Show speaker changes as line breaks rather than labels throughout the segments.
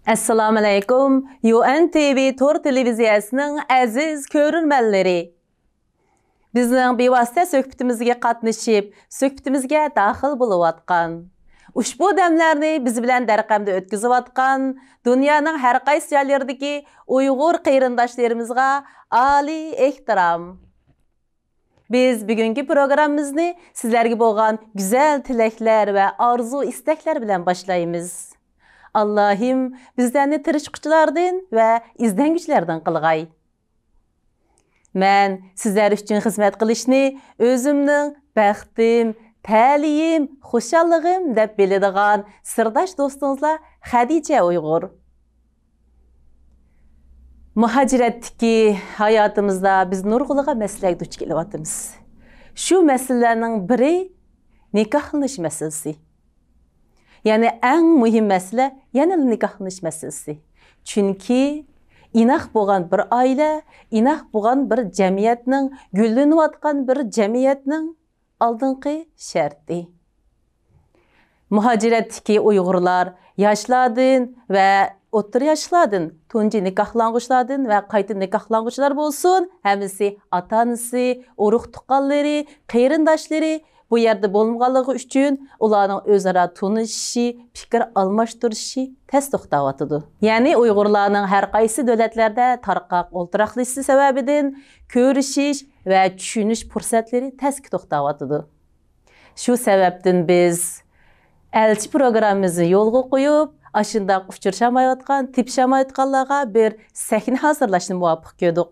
Assalamu alaykum. UNTV Tor televiziyasining aziz ko'rurmanlari. Bizning bevosita suhbatimizga qatnashib, suhbatimizga daxil bo'layotgan, ushbu damlarni biz bilan darqamda o'tkazayotgan dunyoning har qaysi joylaridagi Uyg'ur qarindoshlarimizga oliy ehtirom. Biz bugungi programmamizni sizlarga bo'lgan go'zal tilaklar va orzu istaklar bilan boshlaymiz. Allah'ım bizlerni tirishquchilardan ve izlengüchlardan qilg'ay. Men sizlar uchun xizmat qilishni o'zimning baxtim, ta'lim, xushallig'im deb biladigan sirdosh do'stingizlar Xadicha Uyg'ur. Muhajiratdagi hayotimizda biz nurg'ulg'a masalaga duch kelyapmiz. Shu masalalarning biri nikohlanish masalasi. Yani en mühim mesele yani nikahlanish meselesi. Çünkü inak bo'lgan bir aile, inak bo'lgan bir jamiyatning, gullanayotgan bir jamiyatning oldingi sharti. Muhajiratdagi Uyg'urlar yoshlardan va o'rta yoshlardan, tunji nikohlang'uvchilardan va qayta nikohlang'uvchilar bo'lsin, hammasi ota-onasi, urug' tuqqanlari, qarindoshlari bu yerde bo'lmaganligi uchun ularning o'zaro tunishishi, fikr almashtirishi tez to'xtayotidu. Ya'ni Uyg'urlarning har qaysi davlatlarda tarqoq o'ltiraqlishi sababidan ko'rishish va tushunish fursatlari tez to'xtayotidu. Shu sababdan biz elchi programmamizni yo'lga qo'yib, ashundaq uchrashamayotgan, tipshamayotganlarga bir sahna hazırlashni muvaffaq ko'rdik.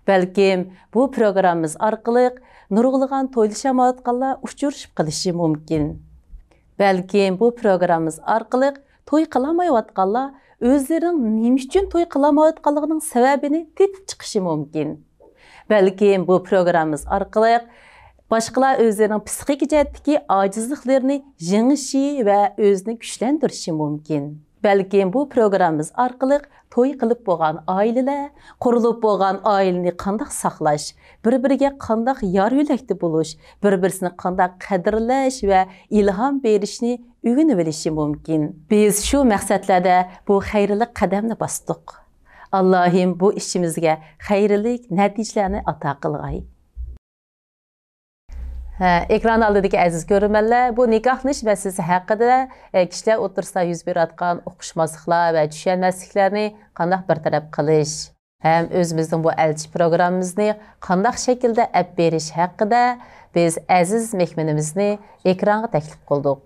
Balkim bu programmamiz orqali nurg'ulg'an to'ylashamayotganlar uchrashib qilishi mumkin. Balkim bu programmamiz orqali to'y qilmayotganlar o'zlarining nima uchun to'y qilmayotganligining sababini tepib chiqishi mumkin. Balkim bu programmamiz orqali boshqalar o'zlarining psixik jihatdagi ojizliklarini yengishi va o'zini kuchlantirishi mumkin. Balkim bu programmamiz orqali to'y qilib bo'lgan oilalar, qurilib bo'lgan oilani qanday saqlash, bir-biriga qanday yor yo'lakda bo'lish, bir-birini qanday qadrlash va ilhom berishni o'rganib olishi mumkin. Biz shu maqsadlarda bu xayrli qadamni bosdik. Allohim bu ishimizga xayrli natijalarni ato qilg'ay. Ekran oldidagi aziz ko'rurmanlar, bu nikohlanish masalasi haqida kishilar o'tirsida yuz berayotgan o'qishmasliklar va tushunmasliklarni qanday bartaraf qilish, ham o'zimizning bu elchi programmamizni qanday shaklda olib berish haqida biz aziz mehmonimizni ekranga taklif qildik.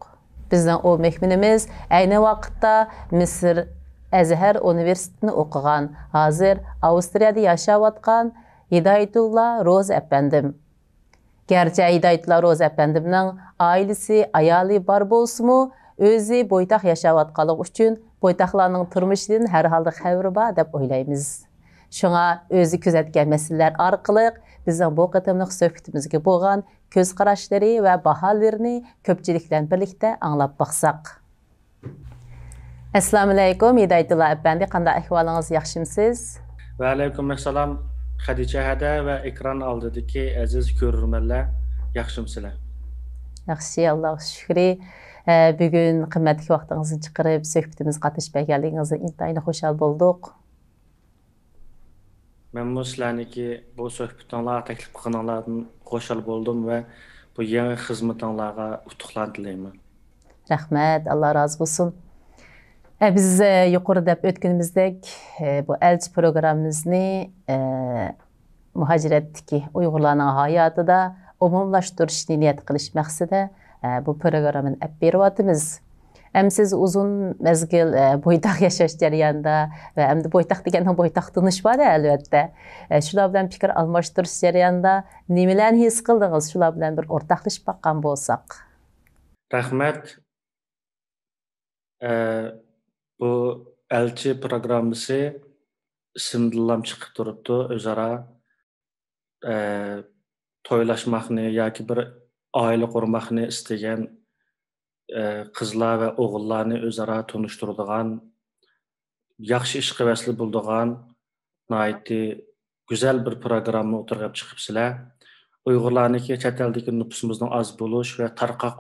Bizning o mehmonimiz ayni vaqtda Misr Azhar universitetini o'qigan, hozir Avstriyada yashayotgan Hidoyatullo Ro'za apandim. Gerçi Hidoyatullo Ro'za apandimning ailesi, ayoli bor bo'lsa-mu, o'zi bo'ytaq yashayotganligi uchun bo'ytaqlarning turmushidan har holda xabari bor deb o'ylaymiz. Shunga o'zi kuzatgan masalalar orqali bizning bu qatimliq suhbatimizga bo'lgan ko'z qarashlari va baholarini ko'pchilik bilan birlikda anglab baqsaq. Assalomu alaykum Hidoyatullo apandi, qanday ahvolingiz, yaxshimisiz?
Va alaykum assalom Xadicha hada va ekran oldidagi aziz ko'rurmanlar, yaxshimsizlar?
Yaxshi, Allohga shukri. Bugun qimmatli vaqtingizni chiqarib suhbatimizga qatnashib kelganligingizga intayin xushal bo'ldik.
Men sizlarniki bu suhbatingizga taklif qilganlardan xushal bo'ldim va bu yangi xizmatingizga utuqlar tilayman.
Rahmat, Alloh rozi bo'lsin. Biz yuqorida o'tganimizdek bu elchi programmamizni muhajiratdagi Uyg'urlarning hayotida umumlashtirishni niyat qilish maqsadida bu programmani olib beryapmiz. Siz uzun mezgil bo'ytaq yashash jarayonida va endi bo'ytaq deganning bo'ytaq tunish bor albatta. Shular bilan fikr almashtirish jarayonida nimalarni his qildingiz? Shular bilan bir o'rtoqlashib baqqan bo'lsak.
Rahmat. Bu elchi programmasi ismdan chiqib turibdi. O'zaro to'ylashmoqni yoki bir oila qurmoqni istagan qizlar va o'g'illarni o'zaro tunishtiradigan, yaxshi ish qilmasli bo'ladigan, nihoyatda go'zal bir programma o'tirib chiqibsizlar. Uyg'urlarniki chet eldagi nüfusumuzning oz bo'lish va tarqoq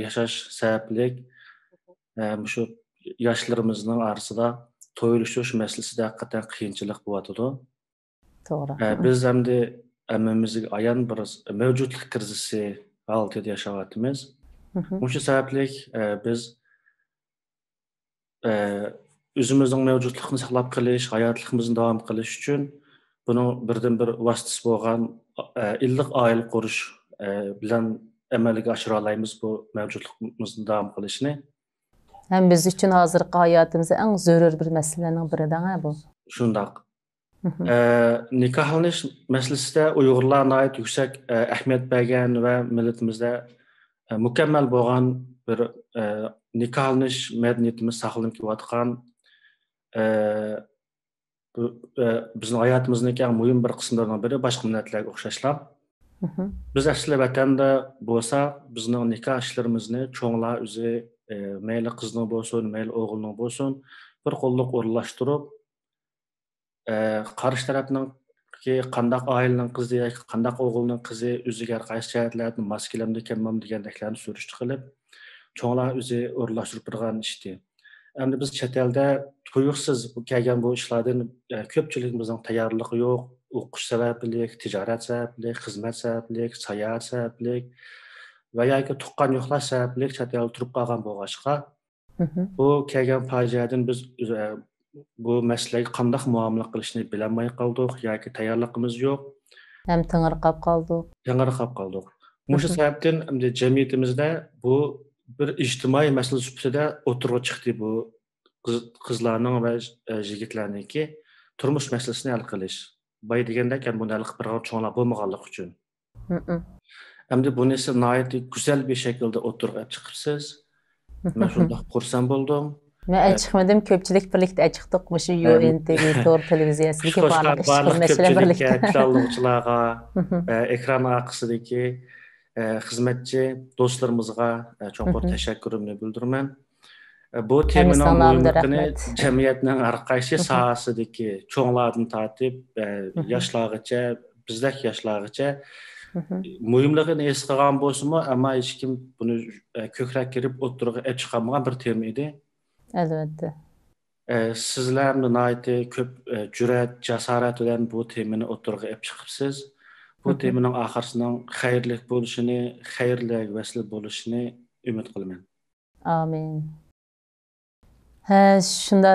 yashash sababli shu yaşlarımızın arasında toyuluşuş meselesi hakikaten kıyınçılık bo'latıdı.
To'g'ri.
Biz endi hammamizga ayon bir mavjudlik krizisi holatida yashayapmiz. O'sha sababli biz o'zimizning mavjudligimizni saqlab qolish, hayotligimizni davom qilish uchun buning birdan bir vositasi bo'lgan illiq oila qurish bilan amalga oshira olamiz bu mavjudligimizni davom qilishni.
Hem biz üçün hazırki hayatımızda en zarur bir meselenin biridir bu.
Shundoq. Nikohlanish masalasida Uyg'urlarga oid yuksak ahamiyat bergan va millatimizda mukammal bo'lgan bir nikohlanish madaniyatimiz saqlanib kelayotgan bu bizning hayotimizning eng muhim bir qismlaridan biri boshqa millatlarga o'xshashlar. Biz asli vatanda bo'lsa bizning nikoh ishlarimizni cho'nglar o'zi mayli qizning bo'lsin, mayli o'g'ilning bo'lsin bir qo'llab o'rinlashtirib qarshi tarafning qandaq oilaning qizi yoki qandaq o'g'ilning qizi o'ziga qaysi jihatlarni mos kelamdi kelmam degandeklarni surishti qilib cho'nglar o'zi o'rinlashtirib turgan ishdi. Endi biz chet elda tuyuqsiz kelgan bu ishlardan ko'pchiligimizning tayyorligi yo'q. O'qish sababli, tijorat sababli, xizmat sababli, sayohat sababli va yoki tuqqan yo'qlash sababli chet elda turib qolgan bo'lg'achqa bu kelgan fojiadan biz bu masalaga qanday muomala qilishni bilolmay qoldik yoki tayyorligimiz yo'q.
Hem tang'irqab qoldik.
Tang'irqab qoldik. O'sha sababdan jamiyatimizda bu bir ijtimoiy masala sifatida o'tirg'a chiqdi bu qizlarning va yigitlarningki turmush masalasini hal qilish. Bay degandek buni hal qilib biror cho'nglar bo'lmaganligi uchun. Endi buni siz nihoyatda go'zal bir shaklda o'tirg'a chiqibsiz. Men shunday xursand bo'ldim.
Men chiqmadim, ko'pchilik birlikda chiqdik. Mushu UNTV To'r televiziyasidagi barliq masala birlikda.
Ishtirokchilarga, ekran orqasidagi xizmatchi do'stlarimizga cho'nqur tashakkurimni bildiraman. Bu temaning muhimligini jamiyatning har qaysi sohasidagi cho'nglardan tortib yoshlargacha, bizdek yoshlargacha muhimligini his qilgan bo'lsa-mu, ammo hech kim buni ko'krak kirib o'tirg'a chiqarmagan bir tema edi.
Albatta.
Sizlar nihoyatda ko'p jur'at, jasorat bilan bu temani o'tirg'a olib chiqibsiz. Bu temaning oxirisining xayrli bo'lishini, xayrli vasila bo'lishini umid qilaman.
Amin. Shunda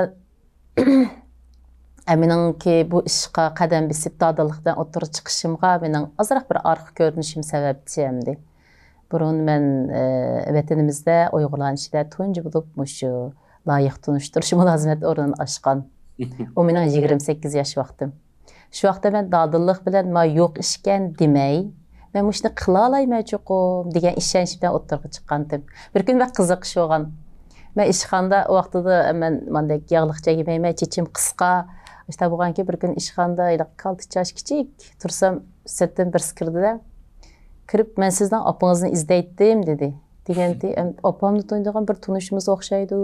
aminanki bu ishqa qadam besib dadillikdan o'tirib chiqishimga mening azroq bir arqa ko'rinishim sababchi endi. Burun men vatanimizda Uyg'urlar ichida tunji bo'lib mushu loyiq tunishtirish mulozimat o'rnini ochgan. O mening 28 yosh vaqtim. Shu vaqtda men dadillik bilan ma yo'q ishkan demay, men mushni qila olmayman-chuqum degan ishonch bilan o'tirib chiqqandim. Bir kun va qiziqish bo'lgan. Men ishxonada o vaqtida men mendek yog'liqcha yemayman, chechim qisqa. İşte bo'lganki bir kun ishxonada kaltichash kichik tursam, sirtdan bir kirdi-da. Kirib, men sizdan opangizni izlaydim dedi. Degandi, opamni to'ydigan bir tunishimiz o'xshaydi.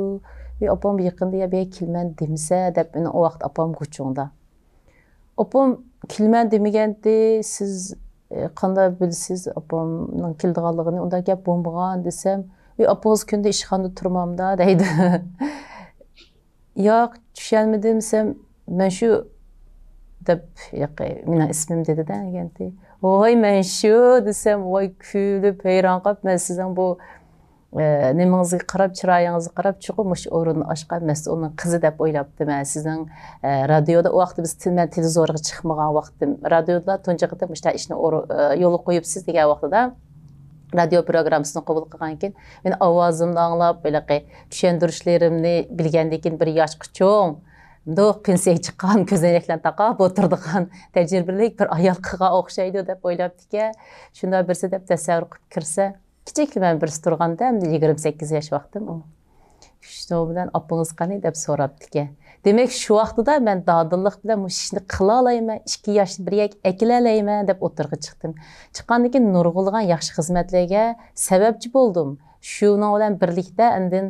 Ve opam yaqinda ya bir kelman demsa deb meni o vaqt opam guchungda. Opam kelman demagandi, siz qanday bilsiz opamning keldiganligini, unda gap bo'lmagan desam, ve opangiz kunda ishxonada turmamda deydi. Yo'q, tushunmadim desam, men shu deb mening ismim dedi-da degandi. Voy men shu desam, voy kulib hayron qolib, men sizning bu nemangizga qarab, chiroyingizga qarab chiqib mush o'rinni ochgan mas'ulning qizi deb o'ylabdim. Men sizning radioda o vaqt biz men televizorga chiqmagan vaqtim, radioda tunji qitim mushta ishni yo'l qo'yibsiz degan vaqtida radio programmasini qabul qilgan ekan, men ovozimni anglab, böyle tushuntirishlarimni bilgandan keyin bir yoshga cho'ng Do'q pensiyaga chiqqan, ko'zoynaklarni taqab o'tirdigan tajribali bir ayol qizga o'xshaydi deb o'ylabdiki, shunda birsi deb tasavvur qilib kirsa, kichikman birisi turganda, 28 yosh vaqtim u. Shu bilan opangiz qani deb so'rabdiki. Demak, shu vaqtida men dadillik bilan bu ishni qila olayman, 2 yoshni birga ekila olayman deb o'tirg'i chiqdim. Chiqqandan keyin nurg'ulg'an yaxshi xizmatlarga sababchi bo'ldim. Şunun bilan birlikda endin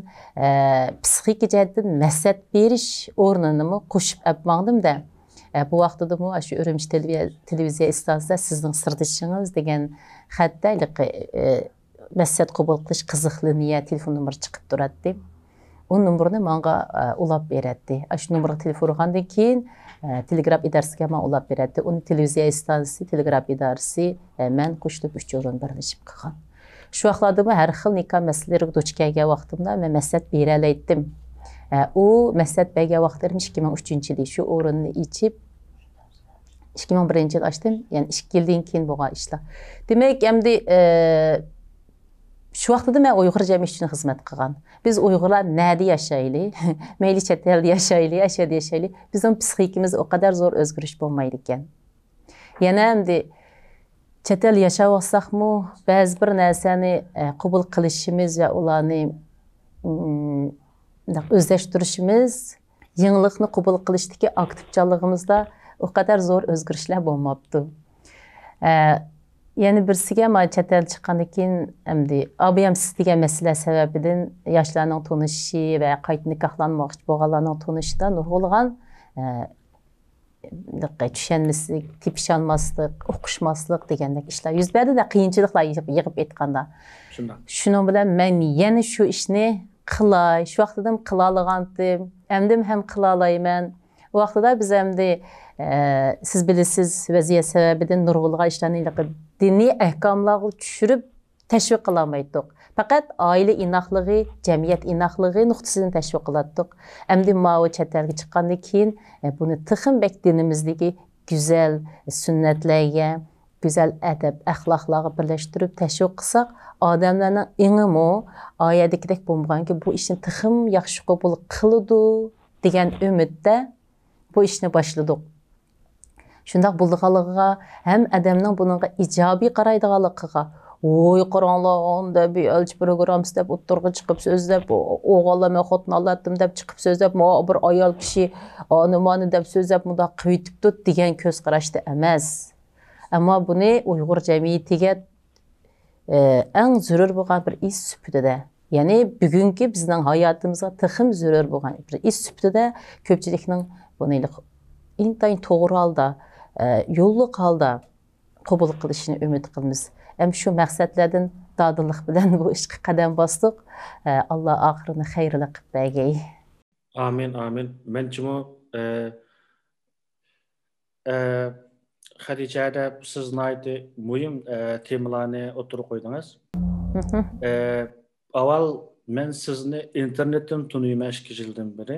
psixik jihatdan maslahat berish o'rnini qo'shib olmaqdim-da. Bu vaqtda mu shu Urumchi televiziya stansiyasida sizning sirdishingiz degan xatda maslahat qabul qilish qiziqli niyat telefon nomeri chiqib turadi. o numarını bana ulab berdi. Şu numara telefon urgandan keyin telegraf idarasiga men ulab berdi. Onu televiziya istansiyasi, telegraf idarasi men qo'shilib 3 o'rin birlashib qilgan. Shu vaqtlarda men har xil nikah masalalariga duch kelgan vaqtimda men maslahat bera oldim. O maslahat bergan vaqtlarim 2003-yil shu o'rinni ichib 2001-yil açtım. Yani 2 yildan keyin bo'lgan ishlar. Demak, endi shu vaqtda men Uyg'ur jamiyati uchun xizmat qilgan. Biz Uyg'urlar nada yashayli, mayli chet elda yashayli, ashada yashayli, bizning psixikamiz o kadar zo'r o'zgarish bo'lmaydi ekan. Yana endi chet el yashab olsaqmi, ba'zi bir narsani qabul qilishimiz va ularni o'zlashtirishimiz, yangilikni qabul qilishdagi aktivchanligimizda o kadar zo'r o'zgarishlar bo'lmabdi. Yani birisiga men chet el chiqqandan keyin endi ABMsiz degan masala sababidan yoshlarning tanishishi va qayta nikohlanmoqchi bo'lganlarning tanishida nurg'ulg'an tushunmaslik, tepisholmaslik, o'qishmaslik degandek ishlar yuz berdi-da, qiyinchiliklar yig'ib aytganda. Shuning bilan men yana shu ishni qilay, shu vaqtida qila olgandim, endi ham qila olayman. O vaqtida biz endi siz bilasiz vaziyat sababidan nurg'ulg'an ishlarni diniy ahkomlarga tushirib tashviq qilolmaydik. Faqat oila inoqligi, jamiyat inoqligi nuqtasidan tashviq qilardik. Endi ma'vo chet elga chiqqandan keyin buni tixinbek dinimizdagi go'zal sunnatlarga, go'zal adab, axloqlarga birlashtirib tashviq qilsak, odamlarning ingimi oyadagidek bo'lmaganki bu ishni tixim yaxshi qabul qiladi degan umidda bu ishni boshladik. Shundaq bo'lganligiga ham odamning bunga ijobiy qaraydiganligiga, "Voy qaranglar, onda bir elchi programmasi deb o'tirg'i chiqib so'zlab, o'g'illar men xotin oldim deb chiqib so'zlab, bir ayol kishi onimoni deb so'zlab munda qiyitibdi" degan ko'z qarashda emas. Ammo buni Uyg'ur jamiyatiga eng zarur bo'lgan bir ish sifatida, ya'ni bugungi bizning hayotimizga tixim zarur bo'lgan bir ish sifatida ko'pchilikning buni intayin to'g'ri holda, yo'lliq holda qabul qilishini umid qilamiz. Ham shu maqsadlardan dodillik bilan bu ishga qadam bosdik. Alloh oxirini xayrli qilib bergay.
Amin, amin. Menchimi Xadijada siz nayti muhim temalarni o'tirib qo'ydingiz. Avval men sizni internetdan tanıyman 2 yildan beri.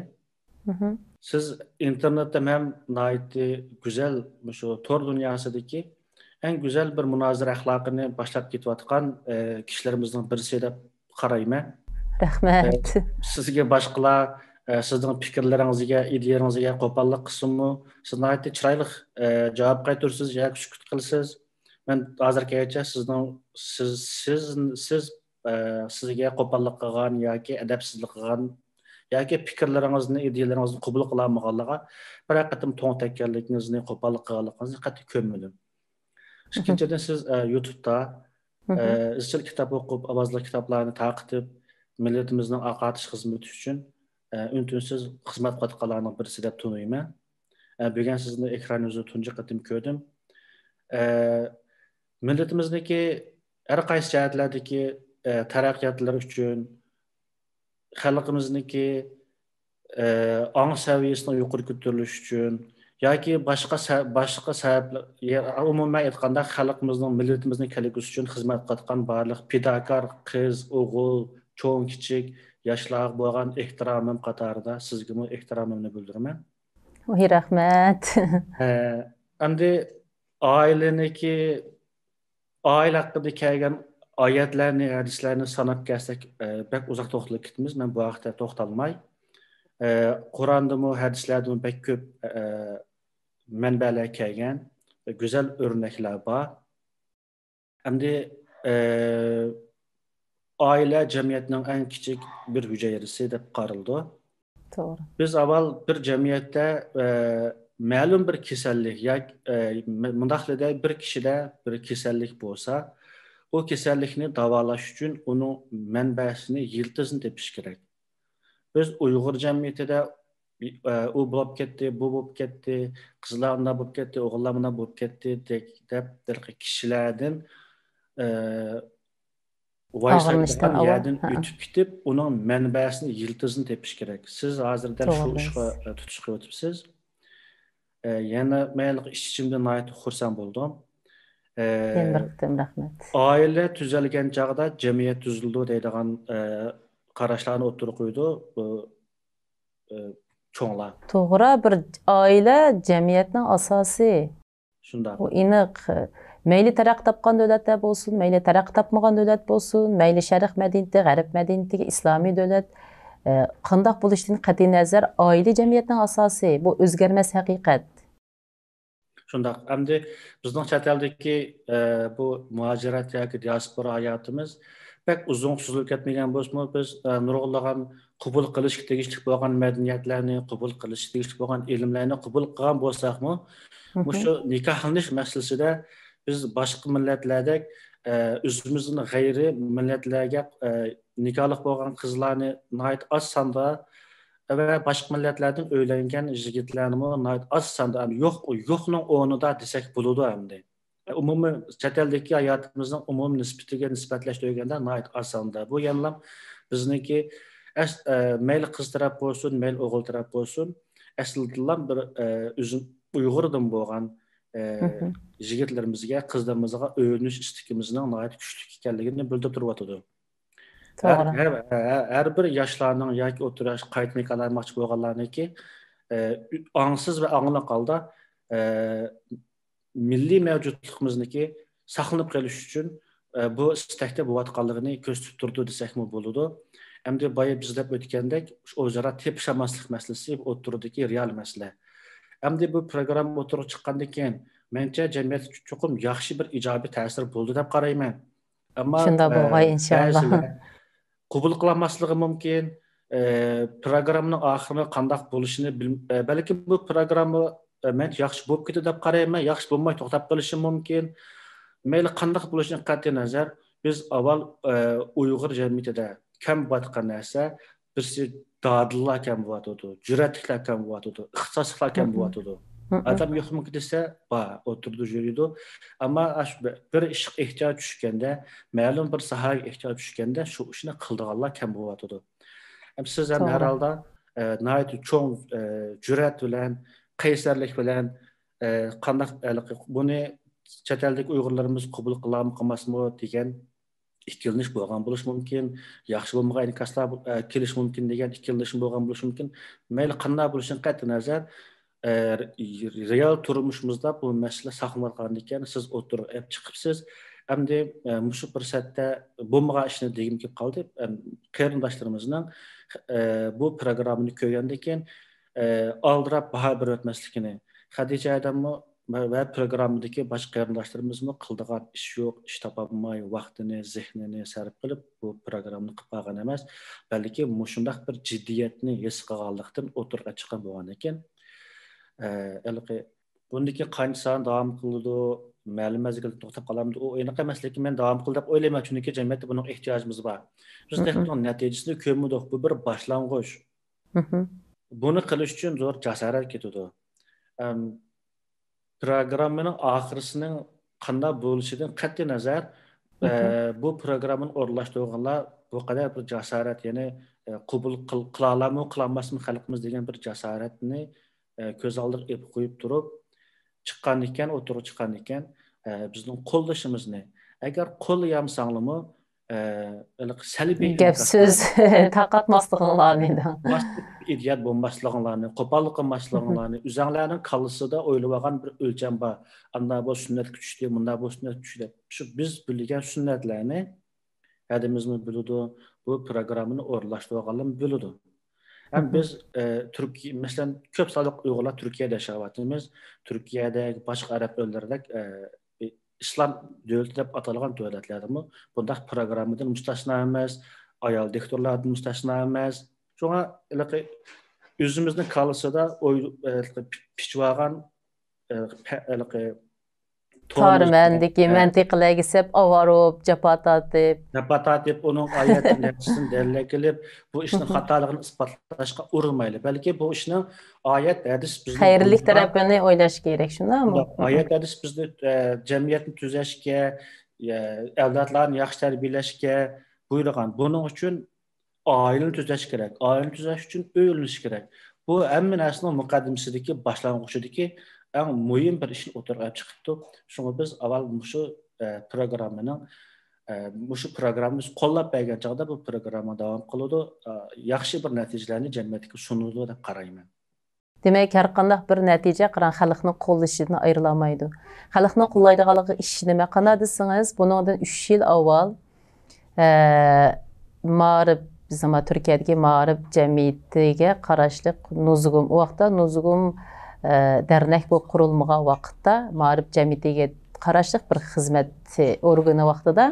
Siz internette hem nayti güzel şu tor dünyasındaki en güzel bir münazara ahlakını başlap ketayotgan kişilerimizden birisi deb qarayman.
Rahmat.
Sizga boshqalar sizning fikrlaringizga, ideyalaringizga qo'pollik qilsinmi? Siz nayti chiroyli javob qaytarsiz yoki sukut qilsiz. Men hozirgacha sizga qo'pollik qilgan yoki adabsizlik qilgan yoki fikrlaringizni, ideyalaringizni qabul qilolmaganligiga bir qatim to'ng tekkanligingizni, qo'pollik qilganligingizni qat'iy ko'nmadim. Ikkinchidan siz YouTube'da izchil kitob o'qib, ovozli kitoblarni taqib, millatimizning oqatish xizmati uchun untinsiz xizmat qilayotganlarning birisi deb taniyman. Bugun sizni ekraningizda tunji qatim ko'rdim. Millatimizniki har qaysi jihatlardagi taraqqiyotlar uchun xalqimizniki ong saviyasini yuqori ko'tarilish uchun yoki boshqa sabablar, umuman aytganda xalqimizning, millatimizning kelgusi uchun xizmat qilayotgan barliq fidokor qiz, o'g'il, cho'ng, kichik, yoshlar bo'lgan ehtiromim qatorida sizga ehtiromimni bildiraman.
Voy rahmat.
Endi oilaniki oila haqida kelgan oyatlarni, hadislarni sanab kelsak, pek uzoq to'xtalib ketamiz. Men bu haqda to'xtalmay, Qur'ondami, hadislardami pek ko'p manbalar kelgan, go'zal o'rnaklar bor. Endi oila jamiyatning eng kichik bir hujayrasi deb qaraldi.
To'g'ri.
Biz avval bir jamiyatda ma'lum bir kasallik yoki mundaqlida bir kishida bir kasallik bo'lsa, o kasallikni davolash uchun uning manbasini, yiltizini tepish kerak. Biz Uyg'ur jamiyatida u bo'lib ketdi, bu bo'lib ketdi, qizlar unday bo'lib ketdi, o'g'illar bunday bo'lib ketdi deb kishilardan
Ağırmışdan
vaysaydigan
ava.
yerden ötüp gidip onun manbasini yıldızını tepiş kerak. Siz hozirdan
To'g'ri
shu ishga
deysiz.
tutish qilyapsiz. Yana men ichimda nihoyat xursand bo'ldim.
Yana bir qitim rahmat.
Oila tuzalgan chog'da jamiyat tuzildi deydigan qarashlarni o'tirib qo'ydi bu cho'nglar.
To'g'ri, bir oila jamiyatning asosi.
Shundoq.
Bu aniq. Mayli taraqqiy topgan davlatlar bo'lsin, mayli taraqqiy topmagan davlat bo'lsin, mayli sharq madaniyati, g'arb madaniyati, islomiy davlat, qandoq bo'lishidan qat'iy nazar oila jamiyatning asosi. Bu o'zgarmas haqiqat.
Shundoq. Endi bizning chet eldagi bu muhojirat yoki diaspora hayotimiz pek uzun suzilib ketmagan bo'lsa, biz nurg'unlagan qabul qilish tegishli bo'lgan madaniyatlarni, qabul qilish tegishli bo'lgan ilmlarni qabul qilgan bo'lsakmi, shu nikohlanish masalasida biz boshqa millatlardek o'zimizning g'ayri millatlarga nikohli bo'lgan qizlarni nihoyat oz sonda ve başka milletlerden öğrengen yigitlerimi az sanda yo'qning o'rnida desak bo'ladi endi. Umumiy chet eldagi hayotimizni umumiy nisbatiga nisbatlash deganda az sanda. Bu yanlam bizniki mayli qiz taraf bo'lsin, mayli o'g'il taraf bo'lsin, aslida bir o'zim Uyg'urdan bo'lgan yigitlarimizga, qizlarimizga o'rganish istikimizning nihoyat kuchli ekanligini bildirib turibdi. Her bir yaşlarının yoki o'rta yosh qayta nikohlanmoqchi bo'lganlarniki ongsiz va angliq holda milliy mavjudligimizniki saqlanib qolish uchun bu istakda bo'layotganligini ko'rsatib turdi desakmi bo'ladi. Endi boya bizlab o'tgandek o'zaro tepishmaslik masalasi o'tirdiki real masala. Endi bu program o'tirib chiqqandan keyin mencha jamiyat cho'qim yaxshi bir ijobiy ta'sir bo'ldi deb qarayman. Ammo
shunda bo'lg'ay inshaalloh.
Qabul qilmasligi mumkin. Programning oxirini qanday bo'lishini balki bu programma men yaxshi bo'lib ketdi deb qarayman, yaxshi bo'lmay to'xtab qolishi mumkin. Mayli qanday bo'lishini qat'iy nazar biz avval Uyg'ur jamiyatida kam bo'layotgan narsa birsi dadillar kam bo'layotdi, jur'atliklar kam bo'layotdi, ixtisosliklar kam bo'layotdi. Adam yo'qmi desa, o'tirdi yuridi. Ammo bir ish ehtiyoj tushganda, ma'lum bir sohaga ehtiyoj tushganda shu ishni qildiganlar kam bo'layotdi. Siz ham har holda nihoyat cho'ng jur'at bilan, qaysarlik bilan qanday buni chet eldagi Uyg'urlarimiz qabul qiladimi, qilmasmi degan ikkilanish bo'lgan bo'lishi mumkin, yaxshi bo'lmagan inkaslar kelish mumkin degan ikkilanish bo'lgan bo'lishi mumkin. Mayli qanday bo'lishidan qat'iy nazar real turmuşimizda bu mesele saqlangan ekan, siz o'tirib chiqibsiz. Endi shu fursatda bo'lmagan ishni degim kelib qoldi. Qarindoshlarimizning bu programmani ko'rgandan keyin oldirab baho berib o'tmasligini, Xadija adammi va programmadagi boshqa qarindoshlarimizni qildigan ish yo'q, ish topolmay, vaqtini, zehnini sarf qilib bu programmani qilib qolgan emas, balki shunday bir jiddiyatni his qilganlikdan o'tirib chiqqan bo'lgan ekan. Bundaki qancha davom qiladi, ma'lum mazgilda to'xtab qolamdi. U enaqa emasligi men davom qil deb o'ylayman, chunki jamiyatda buning ehtiyojimiz bor. Biz texnik natijasini ko'rmadik, bu bir boshlang'ich. Buni qilish uchun zo'r jasorat ketadi. Programmaning oxirisining qanday bo'lishidan qat'iy nazar bu programmani o'rlashtirganlar bu qadar bir jasorat, ya'ni qabul qila olammi, qilolmasmi xalqimiz degan bir jasoratni ko'z oldiga ep qo'yib turib chiqqan ekan, o'tirib chiqqan ekan, bizning qo'llashimizni agar qo'llayamsanglarmi salbiy
gap so'z taqatmaslig'inglarni
idiot bo'lmaslig'inglarni, qo'pollik qilmaslig'inglarni, o'zinglarning qallisida o'ylab olgan bir o'lcham bor. Anda bu sunnat kuchli, bunda bu sunnat kuchli. Shu biz bilgan sunnatlarni hadimizni biladi, bu programmani o'rlashtirib olganlar biladi. Hem biz Türkiye, mesela köp sağlık Uygurlar Türkiye'de yaşayatımız. Türkiye'de başka Arap ülkelerde İslam devleti deb atalgan devletlerde mi? Bunda programıdan müstesna emas, ayal doktorlardan müstesna emas. Şuna özümüzün kalısıda pişvagan
Tarmandagi mantiqlarga sep avarib,
japatatib onun ayetini delilib, bu ishning xatoligini isbotlashga urinmayli. Balki bu ishning oyat hadis bizni
xayrlik tarafini o'ylash kerak, shundaymi?
Oyat hadis bizni jamiyatni tuzashga, avlodlarni yaxshi tarbiyalashga buyurgan. Buning uchun oilani tuzash kerak. Oilani tuzash uchun o'ylanish kerak. Bu hamma narsaning muqaddimasidagi boshlang'uchidagi eng muhim bir ishni o'tirg'a chiqibdi. Shunga biz avval shu programmaning shu programmamiz qo'llab bergan chog'da bu programma davom qiladi. Yaxshi bir natijalarni jamiyatga sunadi deb qarayman.
Demek her qandaq bir natija qiran xalqning qo'llashidan ayrilamaydi. Xalqning qo'llaydiganligi ish nima qana desangiz, buningdan 3 yil avval Ma'rif bizim Türkiye'deki Ma'rif cemiyetiga qarashli Nuzugum o vaqtda Nuzugum dernek bu kurulmagan vaqtda Ma'rif cemiyetiga qarashli bir xizmat organi vaqtida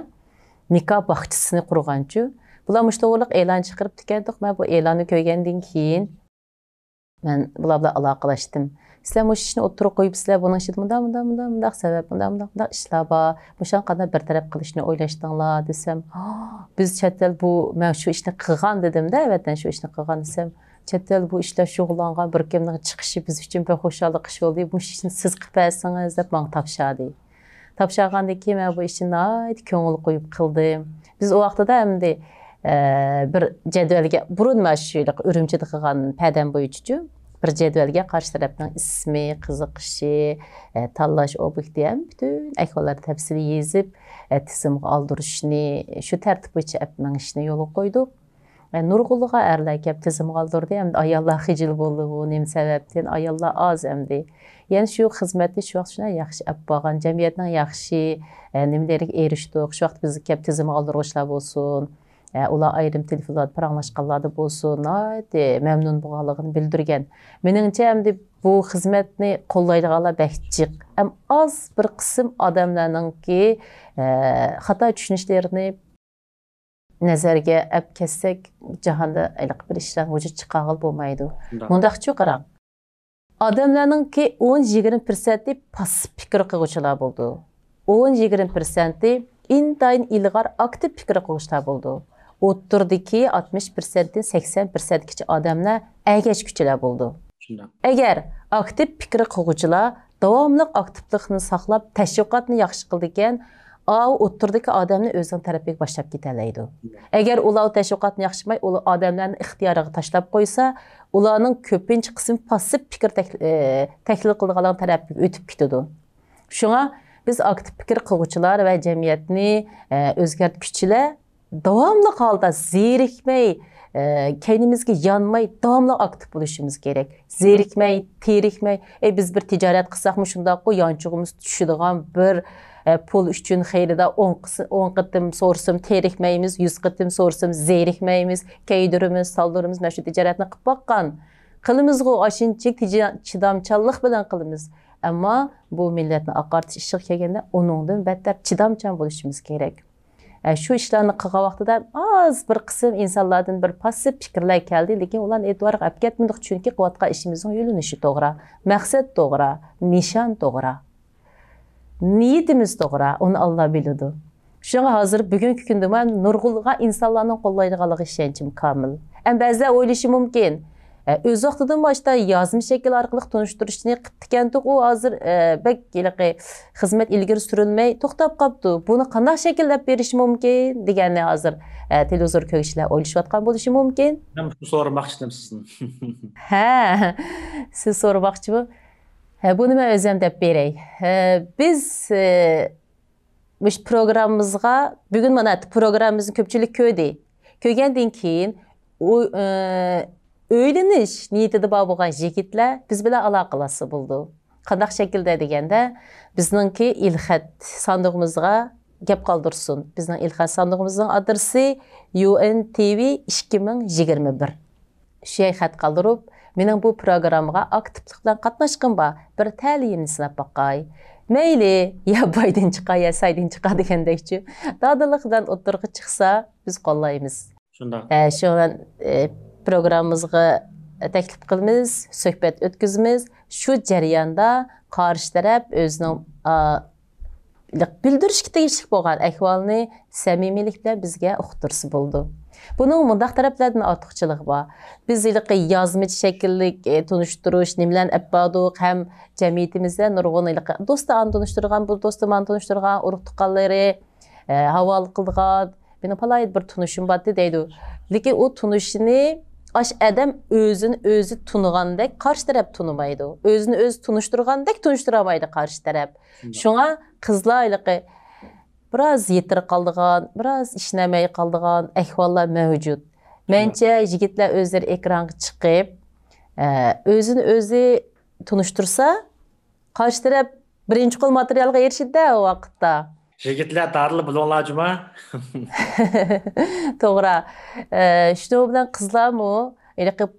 nikah baxçısını qurganchu. Bular müştəvəlik e'lon chiqarib dikendik. Men bu e'lonni ko'rgandan keyin men bular bilan aloqalashdim. Sizlar bu ishni o'tirib qo'yib, sizlar buning ichida bunday sabab, bunday ishlar bor. O'shan qanday bir taraf qilishni o'ylashdinglar desam, biz chet el bu men shu ishni qilgan dedim-da, evatdan shu ishni qilgan desam, chet el bu ishlar shug'ullangan bir kimning chiqishi biz uchun bir xo'shallik ish bo'ldi. Bu ishni siz qilib bersangiz deb menga topshirdi. Topshirgandan keyin men bu ishni ko'ngil qo'yib qildim. Biz o vaqtda hamda bir jadvalga burun mashhurlik Urumchida qilgan padam bo'yicha bir jadvalga qarshi tarafning ismi, qiziqishi, tanlash obyekti ham bütün ahvollarni tafsili yezib, tizimga oldirishni, shu tartib bo'yicha apmangishni yo'l qo'ydik. Nurg'ulga erlar kelib tizimga oldirdi, ham ayollar xijil bo'ldi, bu nima sababdan ayollar oz hamdi. Yani şu xizmatni shu vaqt shuna yaxshi olib borgan, jamiyatning yaxshi nimalariga erishdik. Shu vaqt bizni kelib tizimga oldirishlar bo'lsin. Ular ayrim telefonlarda paranglashqanlarda bo'lsin, memnun bo'lganligini bildirgan. Meningcha hamda bu xizmatni qo'llaydiganlar baxtchiq. Ham az bir qism odamlarningki xato tushunishlarini nazarga olib kelsak, jahonda iliq bir ishlar vujud chiqarib bo'lmaydi. Mundaqchi qarang. Odamlarningki 10-20% passiv fikr qiluvchilar bo'ldi. 10-20% intayin ilg'or aktiv fikr qiluvchilar bo'ldi. O'ttirdiki 60%dan 80%gacha odamlar agashkuchilar bo'ldi. Agar aktiv fikr qiluvchilar davomli aktivlikni saqlab, tashviqotni yaxshi qildi ekan, o'ttirdiki odamni o'zining tarafiga boshlab ketalaydi. Agar ular tashviqotni yaxshimay, ular odamlarni ixtiyoriga tashlab qo'ysa, ularning ko'pincha qismi passiv fikr tahlil qilganlar tarafiga o'tib ketadi. Shunga biz aktiv fikr qiluvchilar va jamiyatni o'zgartuvchilar davomli holda zerikmay, kendimizga yanmay, davomli aktiv bo'lishimiz kerak. Zerikmay, terikmay, biz bir tijorat qilsaqmi shundaqku yanchug'imiz tushadigan bir pul uchun xayrida 10 qitim so'rsam terikmaymiz, 100 qitim so'rsam zerikmaymiz, keydirimiz, saldırımız mana shu tijoratni qilib boqqan. Qilimiz-ku ashunchalik chidamchanlik bilan qilamiz. Ammo bu millatni oqartish ishiga kelganda uningdan battar chidamchan bo'lishimiz kerak. Şu işlerini qilgan vaqtida az bir qism insonlardan bir passiv fikrlar keldi, lekin ularni e'tiborga olib ketmadik, chunki qilayotgan ishimizning yo'linishi to'g'ri, maqsad to'g'ri, nishon to'g'ri. Niyetimiz to'g'ri, uni Alloh biladi. Shunga hozir bugungi kunda men nurg'ulg'a insonlarning qo'llaydiganligi ishonchim komil. Ba'zida o'ylashi mumkin. Öz vaqtidan boshda yozma shakl orqali tunishtirishni qildik, u hozir bek xizmat ilgari surilmay to'xtab qolibdi. Buni qanday shakllab berish mumkin deganni hozir televizor ko'rishlar o'ylashayotgan bo'lishi mumkin.
Men shu so'ramoqchi edim sizni.
Ha, siz so'ramoqchimi? Buni men o'zim deb beray. Biz bu programmamizga bugun mana programmamizni ko'pchilik ko'rdi. Ko'rgandan keyin öyleniş niyetide bo'lgan yigitlar biz bilan aloqalashib bo'ldi. Qanday shaklda deganda, bizningki ilxat sandig'imizga gap qoldirsin. Bizning ilxat sandig'imizning adresi UNTV 2021. Shu xat qoldirib, mening bu programmaga aktivlik bilan qatnashqim bor. Bir ta'limni sinab boqay. Mayli, ya baydan chiqa, ya saydan chiqa degandekchi. Dadiliqdan o'tirg'i chiqsa, biz qo'llaymiz.
Shunday.
Shundan programmamızga taklif qilamiz, suhbat o'tkazamiz. Shu jarayonda qarshi taraf o'zining bildirishga tegishli bo'lgan ahvolni samimiylik bilan bizga uqtirsa bo'ldi. Buning mundaq taraflardan ortiqchiligi bor. Biz yozmachi shakllik tunishtirish, nimalar abbaduq ham jamiyatimizda nurg'un do'stlarni tunishtirgan, bu do'stlarni tunishtirgan urug' tuqqanlari havola qilgan, meni palay bir tunishim bor deydi. Lekin u tunishini aş adam özünü özü tunugandek qarşı taraf tunumaydı. Özünü öz tunuşturgandek tunuşturamaydı qarşı taraf. Şuna qızlarlıqı biraz yetir qaldıgan, biraz işlemey qaldıgan ahvallar mevcut. Mence yigitlar özleri ekranga chiqib, özünü özü tunuştursa, qarşı taraf birinci qol materialga erişidi o vaqtda.
Yigitlar darlı bulonlacıma.
To'g'ri. Shu bilan qizlarmi,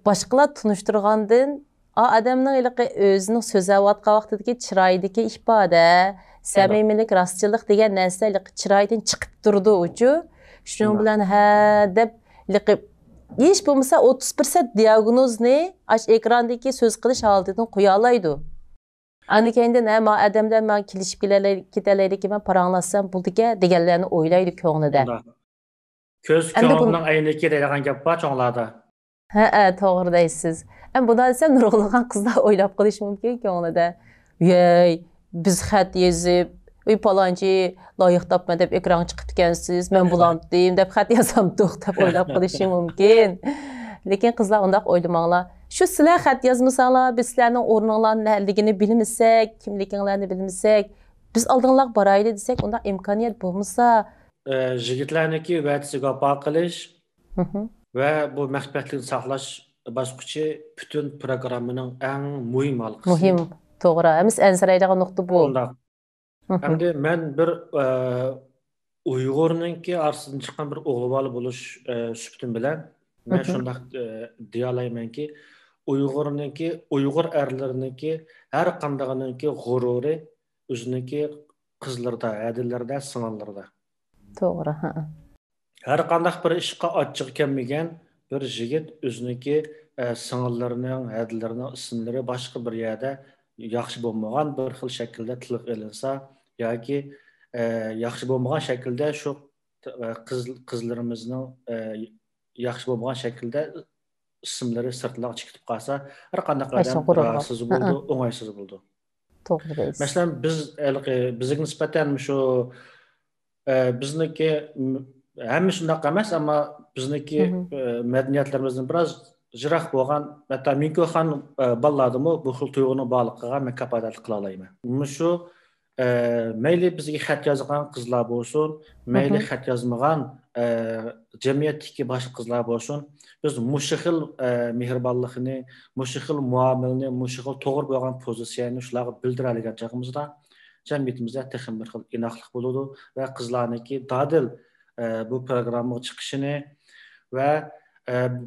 boshqalar tunishtirgandan odamning o'zining so'zlayotgan vaqtidagi chiroyidagi ifoda, samimiylik, rostchilik degan narsa chiroydan chiqib turdi uchu. Shuning bilan deb hech bo'lmasa 30% diagnozni ekrandagi so'z qilish holatidan qo'ya oladi. Ani keyin ham odamlar men kelishib ketalaydi men paranglasam bo'ldi-ku deganlarni o'ylaydi ko'nglida.
Ko'z ko'ngilning ayniki deydigan gap bor cho'nglarda.
Ha, to'g'ri deysiz. Bundan desam nurg'ulg'an qizlar o'ylab qolish mumkin ko'nglida. Yey, biz xat yozib, uy palonchi loyiq topma deb ekran chiqib ekansiz, men bulandim deb xat yozamdiq deb o'ylab qolishi mumkin. Lekin qizlar undaq o'ylamanglar. Şu sizlar xat yazmasanlar, biz sizlarning o'rninglarning neligini bilmasak, kimliginglarni bilmasak, biz oldinlar borayli desak, unda imkoniyat bo'lmasa,
yigitlarniki va'dasiga vafo qilish va bu maxfiyatlikni saqlash bosqichi butun programmaning eng muhim halqasi.
Muhim, to'g'ri. Biz ansiraydigan nuqta bu.
Endi men bir Uyg'urninki orasidan chiqqan bir o'g'il bola bo'lish suhbatim bilan men shundaq deya olmaymanki, Uyg'urninki, Uyg'ur erlarininki har qandayiniki g'ururi o'ziniki qizlarda, adillarda, singillarda.
To'g'ri, ha.
Har qanday bir ishga ochiq kelmagan bir yigit o'ziniki singillarining, adillarining ismlari boshqa bir yerda yaxshi bo'lmagan bir xil shaklda tilga ilinsa yoki yaxshi bo'lmagan shaklda shu qizlarimizning yaxshi bo'lmagan shaklda ismlari sirtlarga chiqib qolsa, har qanday odam roziz bo'ldi, o'ng'aysiz bo'ldi.
To'g'ri deysiz.
Masalan, bizga nisbatan shu bizniki hamma shundoq emas, ammo bizniki madaniyatlarimizdan biroz jiroq bo'lgan, hatto Minkoxon bolalarimi bu xil tuyg'uni bog'liqiga men kafolatlik qila olmayman. Shu mayli bizga xat yozgan qizlar bo'lsin, mayli xat yozmagan jamiyatdagi boshqa qizlar bo'lsin, biz mushu xil mehribonlikni, mushu xil muomalani, mushu xil to'g'ri bo'lgan pozitsiyani shularga bildira olgan chog'imizda jamiyatimizda texnik bir xil inoqlik bo'ladi va qizlarniki dadil bu programmaga chiqishini va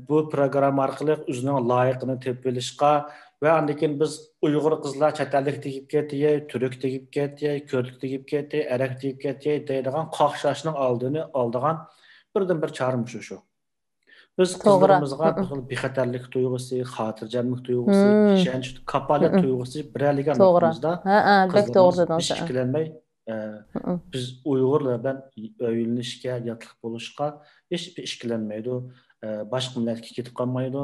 bu programma orqali o'zining loyiqini topib olishga va andan biz Uyg'ur qizlar chatalik tegib ketdi, turk tegib ketdi, ko'rlik tegib ketdi, arak tegib ketdi deydigan qoqshashning oldini oldigan birdan bir chora shu. Biz qizlarimizga bexatarlik tuyg'usi, xotirjamlik tuyg'usi, ishonch, kafolat tuyg'usi biraligan vaqtimizda
bek to'g'ri dedingiz.
Ishkilanmay biz Uyg'urlar bilan uylanishga, yotliq bo'lishga hech bir ishkilanmaydi. Boshqa millatga ketib qolmaydi.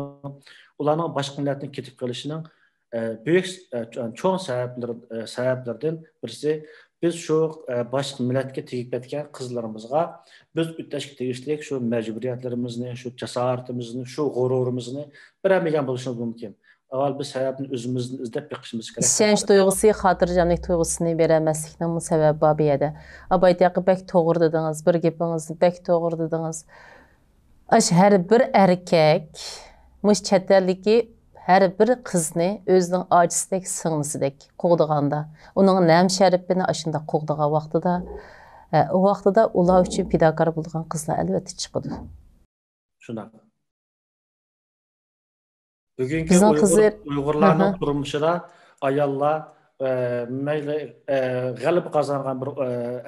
Ularning boshqa millatga ketib qolishining büyük çoğun sebeplerden birisi biz şu başka milletke tegib etken kızlarımızga biz ütleşik tegişlik şu mecburiyetlerimizni, şu cesaretimizni, şu gururumuzni bilemeyen buluşumuz mümkün. Avval biz hayatın özümüzün izlep bakışımız gerek.
İşenç duygusu, hatırcanlık duygusunu veremezlikten bu sebep babiyede. Abaytiyakı bek doğru dediniz, bir gepinizi bek doğru dediniz. Her bir erkek, muş çeterliki her bir qizni özünün acizdek, sığınısıdek qoğduğanda, onun nəm şərifini aşında qoğduğu vaxtıda, o vaxtıda ular üçün fidakar bulduğun qızlar əlbəttə çıxıdı.
Şuna. Bugünkü Uyg'urlarning turmushida ayollar mayli g'alaba qozongan bir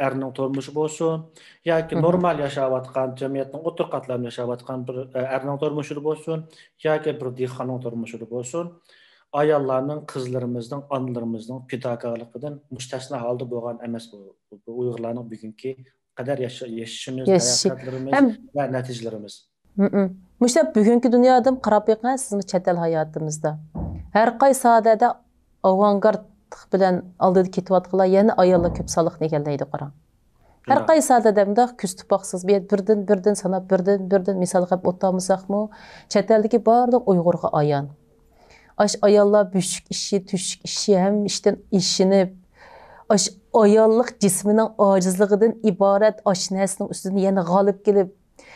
erning turmushi bo'lsin yoki normal yashayotgan jamiyatning o'tir qatlamida yashayotgan bir erning turmushi bo'lsin yoki bir dehqonning turmushi bo'lsin, ayollarning, qizlarimizning, onalarimizning fidokorligidan mustasno holda bo'lgan emas bu Uyg'urlarning bugungi qadar yashashimiz, hayotlarimiz va natijalarimiz.
Muşta bugünkü dünyadan qarab baxan sizmi chet el hayotimizda har qaysi sohada avangard bilan oldida ketayotganlar yana ayollar ko'p soliqni egallaydi qarang. Her qaysi adamda küstüp baxsız birden sanap birden misal qilib o'tamızaqmı, chet eldagi barliq Uyg'urga ayan. Ayollar büşük işi, tüşük işi hem işten işinib, ayollik cisminin acizligidan ibaret näsning üstüne yana g'olib kelib,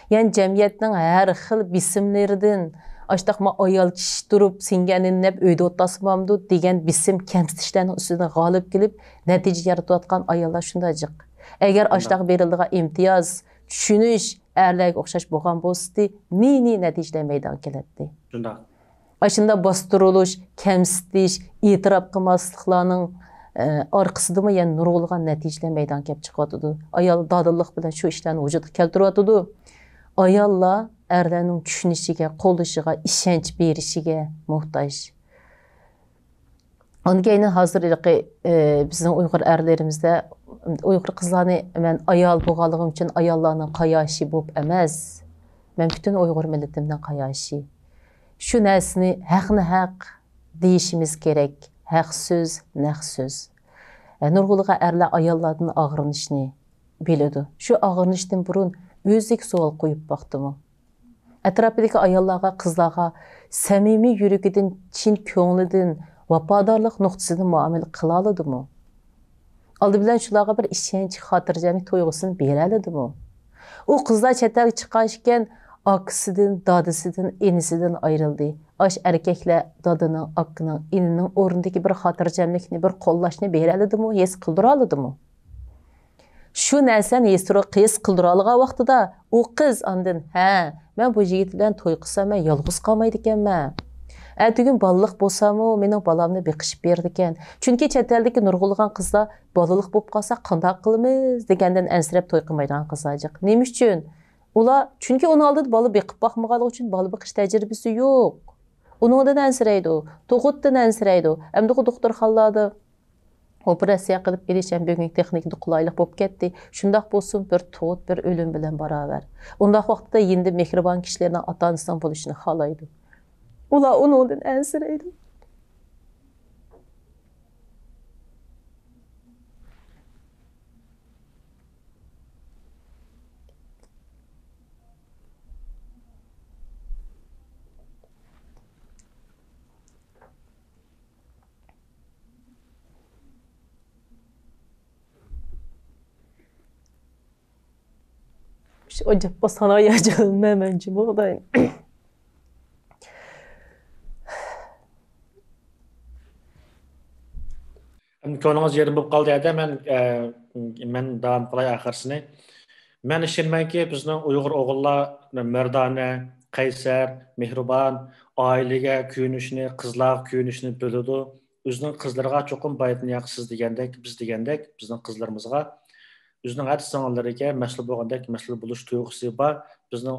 yani cemiyetning her xil bisimleridan Aştaqma ayol kishi turib singanin neb uyda o'ttasmamdu degan bisim kamsitishlarning üstüne g'olib kelib, natija yaratayotgan ayollar shundayjiq. Agar aştaq berildigan imtiyoz, tushunish erlarga o'xshash bo'lgan bo'lsa, ne natijalar meydon keladi.
Shunda.
Aşında bastırılış, kemsitish, e'tirof qilmasliklarning orqasidami yani nurg'ulg'an natijalar meydon kelib chiqyotidi. Ayol dadillik bilan shu ishlarni vujudga keltiryotidi. Ayollar erlarning tushunishiga, qo'llashiga, ishonch berishiga muhtoj. Ondan keyin hozir bizning Uyg'ur erlarimizda Uyg'ur qizlarni men ayol bo'lganligim uchun ayollarning qayoshi bo'lib emas. Men butun Uyg'ur millatimdan qayoshi. Şu narsani haqni haq deyishimiz kerak. Haq so'z, naq so'z. Nurg'ulg'a erlar ayollardan og'rinishni biladi. Shu og'rinishdan burun o'zlik savol qo'yib boqdimi? Atrofidagi ayollarga, qizlarga samimiy yuragidan, chin ko'nglidan, vafodorlik nuqtasidan muomala qila oladimi? Oldi bilan shularga bir ishonch, xotirjamlik tuyg'usini bera oladimi? U qizlar chet elga chiqarishgan akisidan, dadisidan, enisidan ayrıldı. Aş erkekler dadının, akının, eninin o'rnidagi bir xotirjamlikni, bir qo'llashni bera oladimi, his qildira oladimi? Shu narsani his qildira olgan vaqtida u qiz ondan, men bu yigit bilan to'y qilsam, men yolg'iz qolmaydi ekanman. Ertugün balliq bo'lsam-u, mening balamni beqishib berdi ekan. Chunki chet eldagi nurg'ulg'an qizlar balaliq bo'lib qolsa qanday qilamiz degandan ansirab to'y qilmaydigan qizlarjiq. Nima uchun? Ular çünkü onun aldığı balı beqib baxmağalığı üçün balı beqish təcrübesi yo'q. Onundan ansiraydi, to'g'utdan ansiraydi. Endi doktorxonalarda operatsiya qilib berish ham bugungi texnikada qulaylik bo'lib ketdi. Shundaq bo'lsin, bir tug'ut, bir o'lim bilan barobar. Undaq vaqtda endi mehribon kishilarning ota-onasidan bo'lishini xohlaydi. Ular onundan ansiraydi. Acaba sana yiyeceğim hemenci buradayım.
Ko'nglingiz yerim bo'lib qoldi edi. Men davom qilay oxirsini. Men ishonmanki, bizning Uyg'ur o'g'illar mardona, qaysar, mehribon, oilaga kuyunishni, qizlarga kuyunishni biladi. O'zining qizlariga cho'qim baytni yaqsiz degandek, bizning qizlarimizga o'zining atisonlariga mas'ul bo'lgandek mas'ul bo'lish tuyg'usi bor. Bizning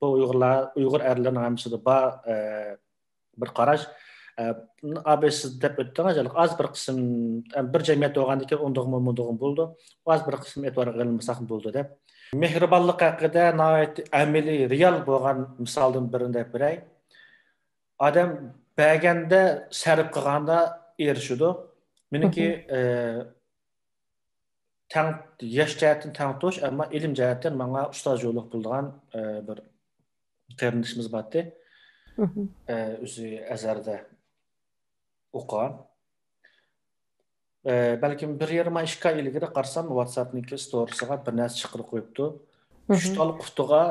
bu Uyg'ur erlarning hammasida bor bir qarash. Siz deb o'tdingiz, az bir qism bir jamiyat bo'lgandan keyin o'ndig'im bo'ldi. Az bir qism e'tibor qilinmasak bo'ldi deb. Mehribonlik haqida nihoyat amaliy, real bo'lgan misoldan birini deb beray. Odam berganda sarf qilganda erishadi. Meniki yash jihatdan tang to'sh, ammo ilm jihatdan menga ustoz yo'liq bo'lgan bir qarindishimiz bordi. O'zi Azarda o'qigan. Balkim 1,5 oy ilgari qarsam WhatsAppniki storiesiga bir narsa chiqarib qo'yibdi. 3 tal qutiga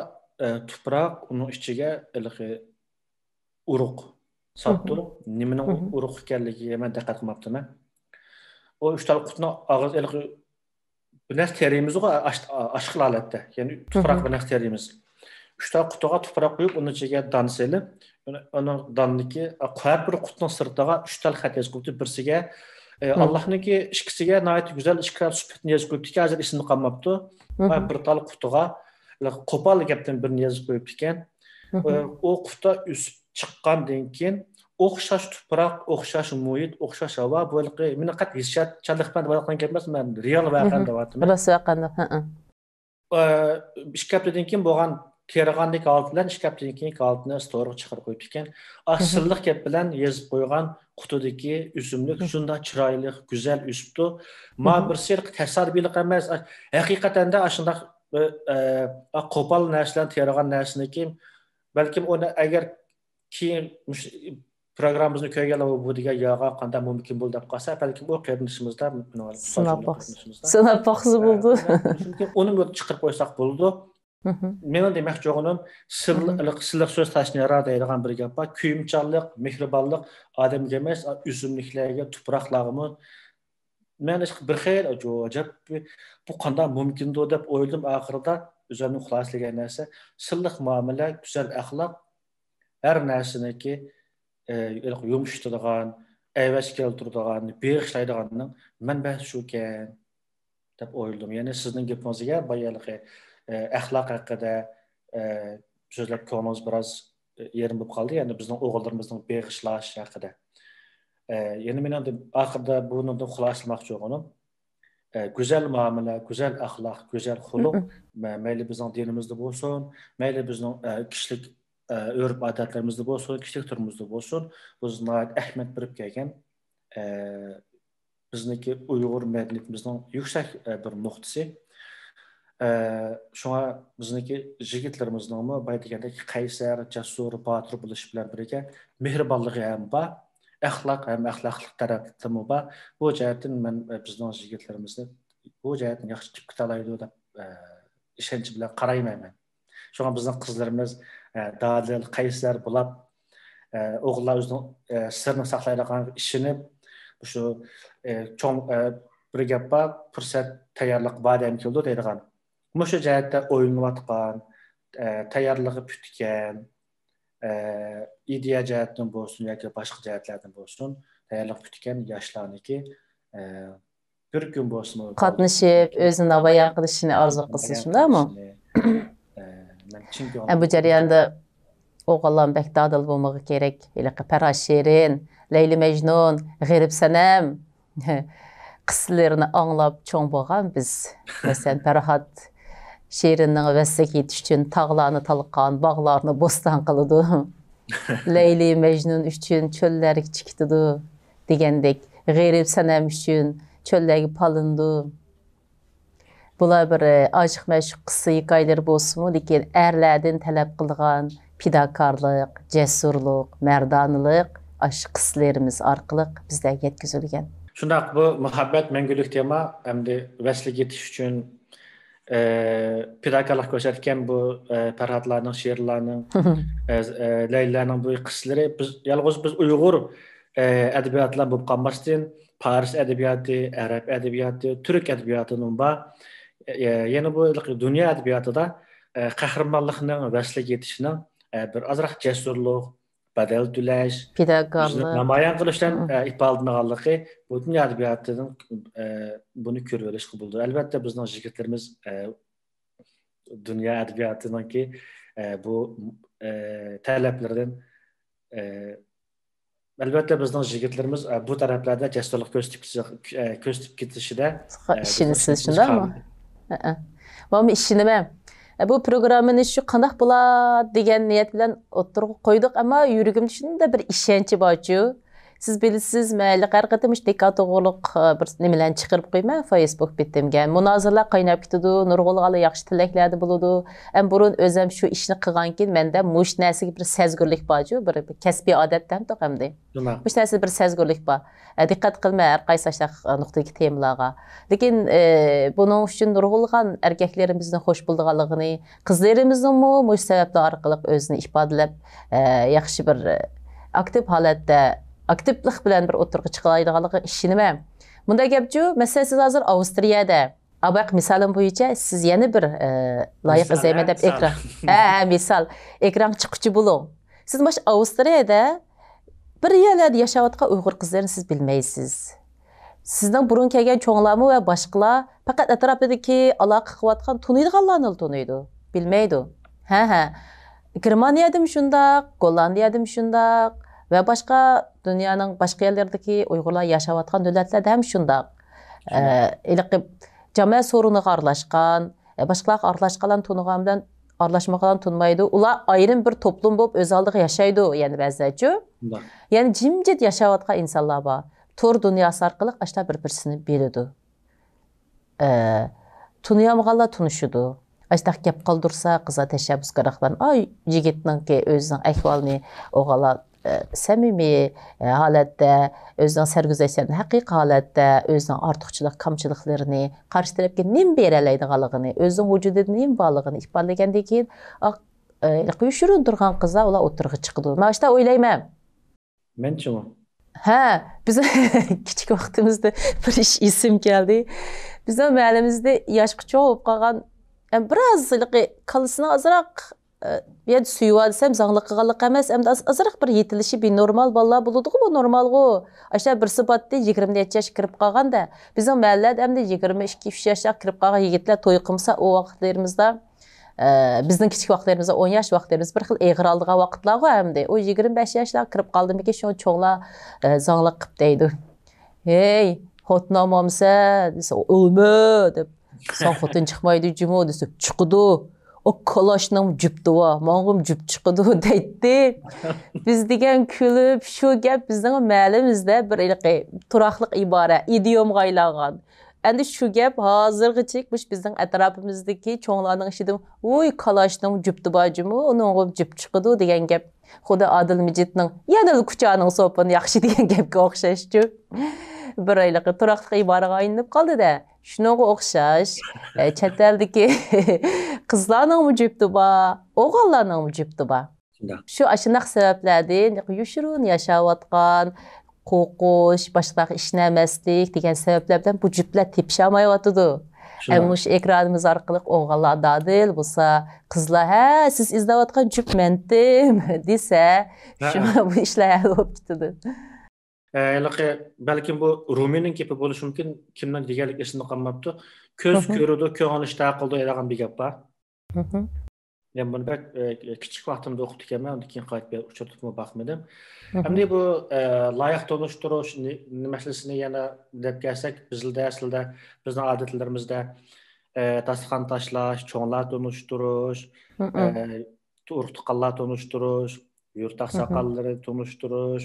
tuproq, uning ichiga urug' sotdi. Nimaning urug' ekanligiga men diqqat qilmabdiman. O 3 tal qutini og'iz bir narsa terimiz aşıqlı holatda, ya'ni tuproq bir narsa terimiz. 3 tal qutiga tuproq qo'yib, uning ichiga don selib, uni donniki har bir qutining sirtiga 3 tal xat yozib qo'yibdi. Birsiga Allah'niki ikkisiga nihoyat go'zal ishqilab suhbatni yozib qo'yibdi. Hozir esimni qolmabdi. Bir tal qutiga qo'pol gapdan birini yozib qo'yibdi ekan. O quti o'sib chiqqandan keyin o'xshash tuproq, o'xshash muhit, o'xshash havo bo'lqi. Meni qat hissiyotchanlikdan bo'lgan gap emas, men real voqeani deyapman.
Rosa voqeani,
ikki haftadan keyin bo'lgan tergandaki altı bilen 2 haftadan keyin altını store'a çıkarıp koyup ekan. Asıllık gap bilen yazıp koygan qutudaki üzümlük şunda chiroyli, güzel üsüptü. Ma bir sirq tasarbilik emas. Hakikaten de aşındaq qo'pol narsadan tergan narsaniki balkim onu agar keyin programmamizni ko'rganlar bu degan yo'g'a qanday mumkin bo'ldi deb qolsa balkim u qadimishimizda
sinab boqsa bo'ldi.
Uni chiqarib qo'ysak bo'ldi. Mening demoqchi bo'lganim silliq so'z tashniyara deydigan bir gap bor. Kuyimchanlik, mehribonlik odamga emas, üzümliklarga, tuproqlarga men bir xeyr ajab bu qanday mumkindir deb o'yladim. Oxirida o'zimning xuloslagan narsa silliq muomala, go'zal axloq har narsaniki yumshatadigan, ayvash keltiradigan, beg'ishlaydiganning manbasi shu ekan deb o'yladim. Ya'ni sizning gapingizga bayonli axloq haqida so'zlab ko'rmoz biroz yerim bo'lib qoldi. Ya'ni bizning o'g'illarimizning beg'ishlash haqida. Ya'ni men endi oxirida buni xuloslamoqchi bo'lganim güzel muomala, güzel axloq, güzel xuluq mayli bizning dinimizda bo'lsin, mayli bizning kishilik örf odatlarimizda bo'lsin, kishilik turmuzda bo'lsin, bizni Ahmad birib kelgan bizniki Uyg'ur madaniyatimizning yuksak bir nuqtasi. Şuna bizniki yigitlarimizning boy degandek qaysar, jasur, botir bo'lish bilan birga mehribonligi ham bor. Axloq ham axloqlik tarafimi bor. Bu jihatdan men bizning yigitlarimizni bu jihatni yaxshi chiqib ketalaydi deb ishonch bilan qarayman. Şuna bizning qizlarimiz dadil, qaysar bo'lib, o'g'illar o'zining sirni saqlaydigan ishini shu cho'ng bir gap bor, fursat tayyorlik badam keldi deydigan. Mushu jihatda o'ylanayotgan, tayyorligi putgan ideya jihatdan bo'lsin yoki boshqa jihatlardan bo'lsin, tayyorlik putgan yoshlarniki bir kun bo'lsin
qatnashib, o'zini namoyon qilishini orzu qilsin, shundaymi? Bu jarayonda o'g'illar bek dadil bo'lmog'i kerak. Farhod Shirin, Leyli Mejnun, G'arib Sanam qisalarini anglab cho'ng bo'lgan biz. Masalan, Farhod Shirinning vassak yetish uchun tog'larni talqon, bog'larni bo'ston qiladi. Leyli Mejnun uchun cho'llarga chiqdi degandek, G'arib Sanam uchun cho'llarga palindi. Bular bir aşıq-məşuq qıssa hikoyalar bo'lsin, lekin erlardan talab qilgan fidokorlik, jasurlik, mardonlik ash qissalarimiz orqali bizlarga yetkazilgan.
Shundaq bu muhabbat mangulik tema hamda vasliga yetish uchun fidokorlik ko'rsatgan bu Farhodlarning she'rlarining, Laylaning bu qissalari yolg'iz biz Uyg'ur adabiyotlar bo'lib qolmasdan Fars adabiyoti, Arab adabiyoti, Turk adabiyotining bor. Yana bu dunyo adabiyotida qahramonlikning vasliga yetishining bir ozroq jasurlik, badal to'lash,
fidokorlik
namoyon qilishdan ifodalanganligi bu dunyo adabiyotining buni ko'rib olish bo'ldi. Albatta bizning yigitlarimiz dunyo adabiyotiningki bu talablardan albatta bizning yigitlarimiz bu taraflarda jasurlik ko'rsatib ketishida
ishini shundaymi? Ama işinime. Bu programını şu qandaq bo'lar degan niyat bilan o'tirib qo'ydik, ammo yuragimda shunda bir ishonch borchu. Siz bilasiz, mayli qarqatimish to'g'riliq bir nimalarni chiqarib qo'yman Facebook bitimga. Munozaralar qaynab ketadi, nurg'ulg'ali yaxshi tilaklarda bo'ladi. Ham burun o'zim shu ishni qilgankin menda mush narsaga bir sezgurlik borchu, bir kasbiy odatdan to'qamdi. Mush narsa bir sezgurlik bor. Diqqat qilma har qaysi nuqtadagi temalarga. Lekin buning uchun nurg'ulg'an erkaklarimizni xo'sh bo'lganligini, qizlarimizning mush sabablar orqali o'zini ifodalab, yaxshi bir aktiv holatda aktivlik bilan bir o'tirg'i chiqalaydiganligi ishonaman. Bunda gapchu, masalan siz hozir Avstriyada, abaq misolim bo'yicha siz yana bir loyiq izlayman deb ekran. Misol, ekran chiquvchi bo'ling. Siz mash Avstriyada bir yerlarda yashayotgan Uyg'ur qizlarini siz bilmaysiz. Sizning burun kelgan cho'nglarmi va boshqalar faqat atrofidagi aloqa qilayotgan tuniydiganlarni tuniydi, bilmaydi. Germaniyada shundaq, Gollandiyada shundaq ve başka dünyanın başka yerlerdeki Uygurlar yaşayotgan devletlerde hem şundaq. Cəmiyyət sorunu arlaşqan, başqalar arlaşqalan tunuğan bilan aralashmagan tunmaydı. Ular ayrım bir toplum bolup öz aldığı yaşaydı yani ba'zilarchi. Yani jimjit yaşayotgan insonlar bor. Tor dunyosi orqali ashta bir-birini biladi. Tunuyamaganlar tunuşudu. Ashta gap qoldirsa qiza tashabbuskor ay yigitninki o'zining ahvolini o'g'ala samimiy holatda o'zining sarguzashtlarini haqiqiy holatda o'zining ortiqchilik kamchiliklarini qarshi tarafga nim beralaydiganligini o'zining vujudida nim borligini ifodalagandan keyin quyushirib turgan qizlar ular o'tirg'i chiqdi. Men ashta o'ylayman.
Menchimi?
Ha, biz kichik vaqtimizda bir ish esim keldi. Bizning mahallamizda yoshga cho'g'ib qolgan biraz kalasini azroq ben suyuva desem zanglık qilganlik emas, endi azroq bir yetilishi bir normal bolalar bo'ladi-ku, bu normalgu. Aşağı bir sıfatda 27 yaş kirib qolganda, bizning mahallada endi 22-3 yoshga kirib qolgan yigitlar to'y qilsa, o vaqtlarimizda bizning kichik vaqtlarimizda 10 yosh vaqtlarimiz bir xil eg'ir oldigan vaqtlar-ku endi. O 25 yoshlar kirib qoldimki, shu cho'nglar zanglık qilib deydi. Hey, xotnomamsa, desa, o'lma deb. Sen xotin chiqmaydi jumo desa, chiqdi. O kalaşnam cüptü va, mağım cüp çıqıdı deydi. Biz degen külüp, şu gap bizden mahallimizde bir turaqlıq ibare, idiom qaylagan. Endi şu gap hazırgıçık bizden etrafımızdaki çoğunlarının işidim. Uy kalaşnam cüptü bacımı, onun cüp çıqıdı degen gap. Xuda Adil Micit'nin yanıl kucağının sopanı yaxşı degen gapga o'xshashchu. Bir turaqlıq ibaraga ayınıp qaldı da. Şunaga o'xshash, chet eldagi qizlarning mujibdi bor, o'g'illarning mujibdi bor. Shu ashunaq sabablardan yushurun yashayotgan, qo'rqish, boshqa ishlamaslik degan sabablardan bu juplar tepshamayotidi. Mush ekranimiz orqali o'g'illar dadil bo'lsa, qizlar ha, siz izlayotgan jup mendim desa, shuna bu ishlar bo'lib ketadi.
Belki bu Rumi'nin gibi bo'lishi mumkin, kimdan deganlik esimda qolmabdi. Ko'z ko'rudi, ko'ngil ishtaq qildi degan bir gap bor. Men buni kichik vaqtimda o'qib ekanman, undan keyin qaytib uchratib boqmadim. Endi bu loyiq to'nishtirish masalasini yana deb kelsak, bizda aslida bizning odatlarimizda dasturxon tashlash, cho'nglar to'nishtirish, urug'-tuqqanlar to'nishtirish, yurt aqsoqollari to'nishtirish.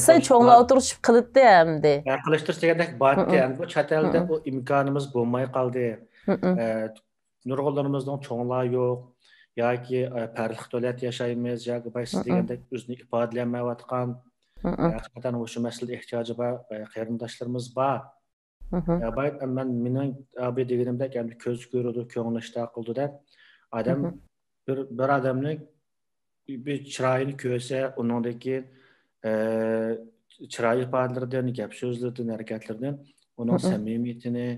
Sen çoğunluğa oturuşup qilibdi endi.
Qilishtir degandek bordi, endi bu chet elda bu imkonimiz bo'lmay qoldi. Nurg'unlarimizning cho'nglar yo'q yoki farqli davlat yashaymiz yoki siz degandek o'zini ifodalayolmayotgan haqiqatan o'sha masalada ehtiyoji bor qarindoshlarimiz bor. Mening abi deganimdek endi ko'z ko'radi, ko'ngli ishtaq qildi-da odam bir odamning bir chiroyini ko'rsa, uningdagi chiroy ifodalaridan, gap so'zlaridan, harakatlardan uning samimiyatini,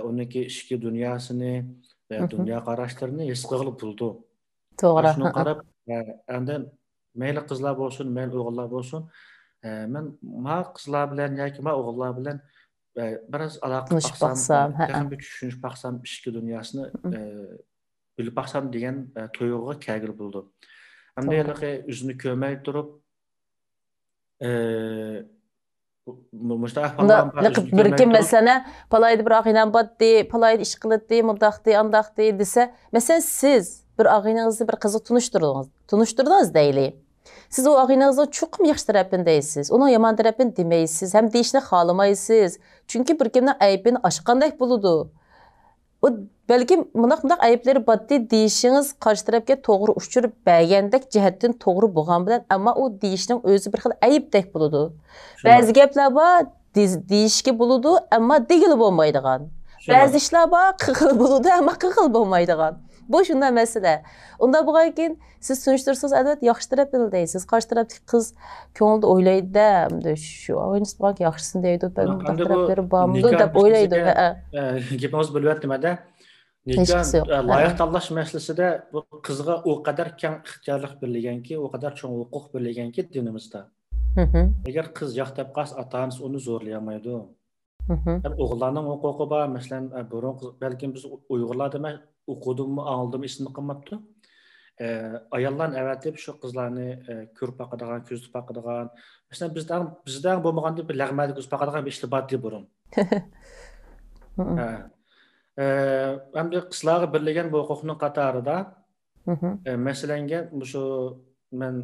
uningki ichki dunyosini va dunyo qarashlarini his qilib bo'ldi.
To'g'ri.
Shuni qarab, endi mayli qizlar bo'lsin, mayli o'g'illar bo'lsin, men ma qizlar bilan yoki ma o'g'illar bilan biraz aloqa qilsam, bir tushunib baqsam, ichki dunyosini bilib baqsam degan tuyg'uga kelgil bo'ldi. Endi o'zini ko'rmay turib
bir kim mesela palaydı bir ağıyla batdı, palaydı iş kılıdı, mudaqdı, andaqdı dese, mesela siz bir ağıyınızı bir kızı tunuşturdunuz deyli. Siz o ağıyınızı çok mu yaxşı tarafını deyirsiniz, onun yaman tarafını demeysiniz, hem deyişini xalamaysınız. Çünkü bir kimden ayıbını aşqandak buludu. O belki mındaq ayıpları batdı deyişiniz qarşı tarafga to'g'ri uçurup bəgəndək cəhətdən to'g'ri bo'lgan bilan, amma o deyişinin özü bir xil ayıbdək buludu. Bəzi gaplar var deyişki buludu, amma degili bo'lmaydigan. Bəzi ishlar var qıqıl buludu, amma qıqıl bo'lmaydigan. Bu şunday məsələ. Onda bo'lgan keyin siz tunishtirsangiz, albatta yaxshi tarafini deysiz. Qarshi tarafdagi qiz ko'ngilda o'ylaydi, shu o'yinsiz bo'lgan yaxshisin deydi, ben bu taraflari bormi deb o'ylaydi.
Gapimiz bo'lyapti-da. Loyiq tanlash masalasida bu qizga o qadar keng ixtiyorlik berilganki, o qadar cho'ng huquq berilganki dinimizda. Agar qiz yoqtab qolsa, ota-onasi uni zo'rlayamaydi. O'g'illarning huquqi bor, masalan, burun balki biz Uyg'urlarda o'qidimmi, angladimmi esimda qolmabdi. Ayollarni avatib shu qizlarni ko'rib boqadigan, ko'zib boqadigan, masalan bizdan bo'lmaganda bir lag'madi ko'zib boqadigan bir ishlar bor burun. Endi qizlarga birlagan bu huquqning qatorida masalanga shu men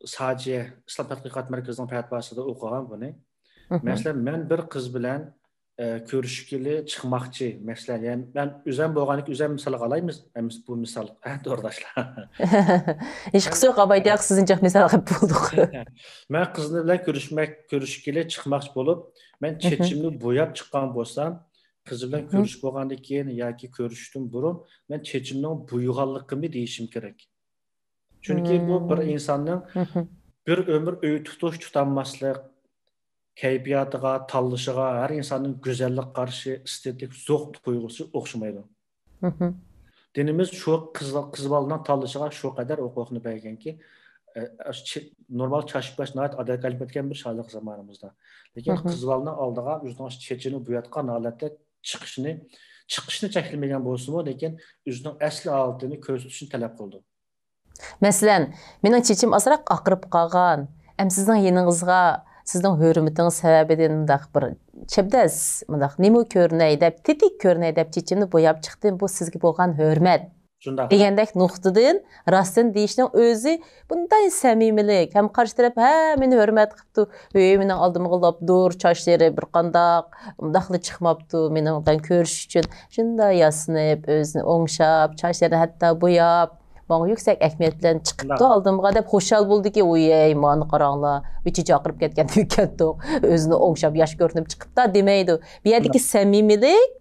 sadece İslam Tadqiqot Markazining fatvosida o'qigan buni. Masalan, men bir qiz bilan ko'rishgili chiqmoqchi. Masalan, yani ben o'zim bo'lganlik o'zim misol olaymiz. Bu misol to'g'ridoshlar.
Hech qisi yo'q, abaydiq sizincha misol qilib bo'ldik.
Men qizni bilan ko'rishgili chiqmoqchi bo'lib, men chechimni bo'yab chiqqan bo'lsam, qiz bilan ko'rish bo'lgandan keyin yoki ko'rishdan burun men chechimning bo'yganligini deyishim kerak. Chunki bu bir insonning bir ömür uy tutish tutanmaslik kayfiyatiga, tanlashiga, har insonning go'zallik qarshi estetik zo'q tuyg'usi o'xshamaydi. Dinimiz shu qiz bolaning tanlashiga shu qadar huquqni berganki, normal çaşbaş nəhayət adət etgan bir şadlıq zamanımızda. Lekin qiz bolaning oldiga o'zining chechini bo'yatgan holatda chiqishni chekilmagan bo'lsa-mu, lekin o'zining asli holatini ko'rsatishni talab qildi.
Masalan, mening chechim azroq oqirib qolgan. Sizning yeningizga sizning hurmatingiz sababidan mundaq bir chebdas, mundaq nima ko'rinay deb, tetik ko'rinay deb chechimni bo'yab chiqdim. Bu sizga bo'lgan hurmat. Degandek nuqtadan rostdan deyishning o'zi bunday samimilik, ham qarshi taraf meni hurmat qilibdi, mening oldimga lobdur, chochlari bir qandoq, undaqli chiqmabdi, meningdan ko'rish uchun shunday yasinib, o'zini o'ngshab, chochlarini hatto bo'yab bana yüksek ehemmiyet bilen çıkıptı aldığımda dep hoşal buldu ki uyey mani qaranglar içi çaqırıp ketken tüketdi özünü oңşap yaş görünüp çıkıptı demeydi. Bir yerdeki samimilik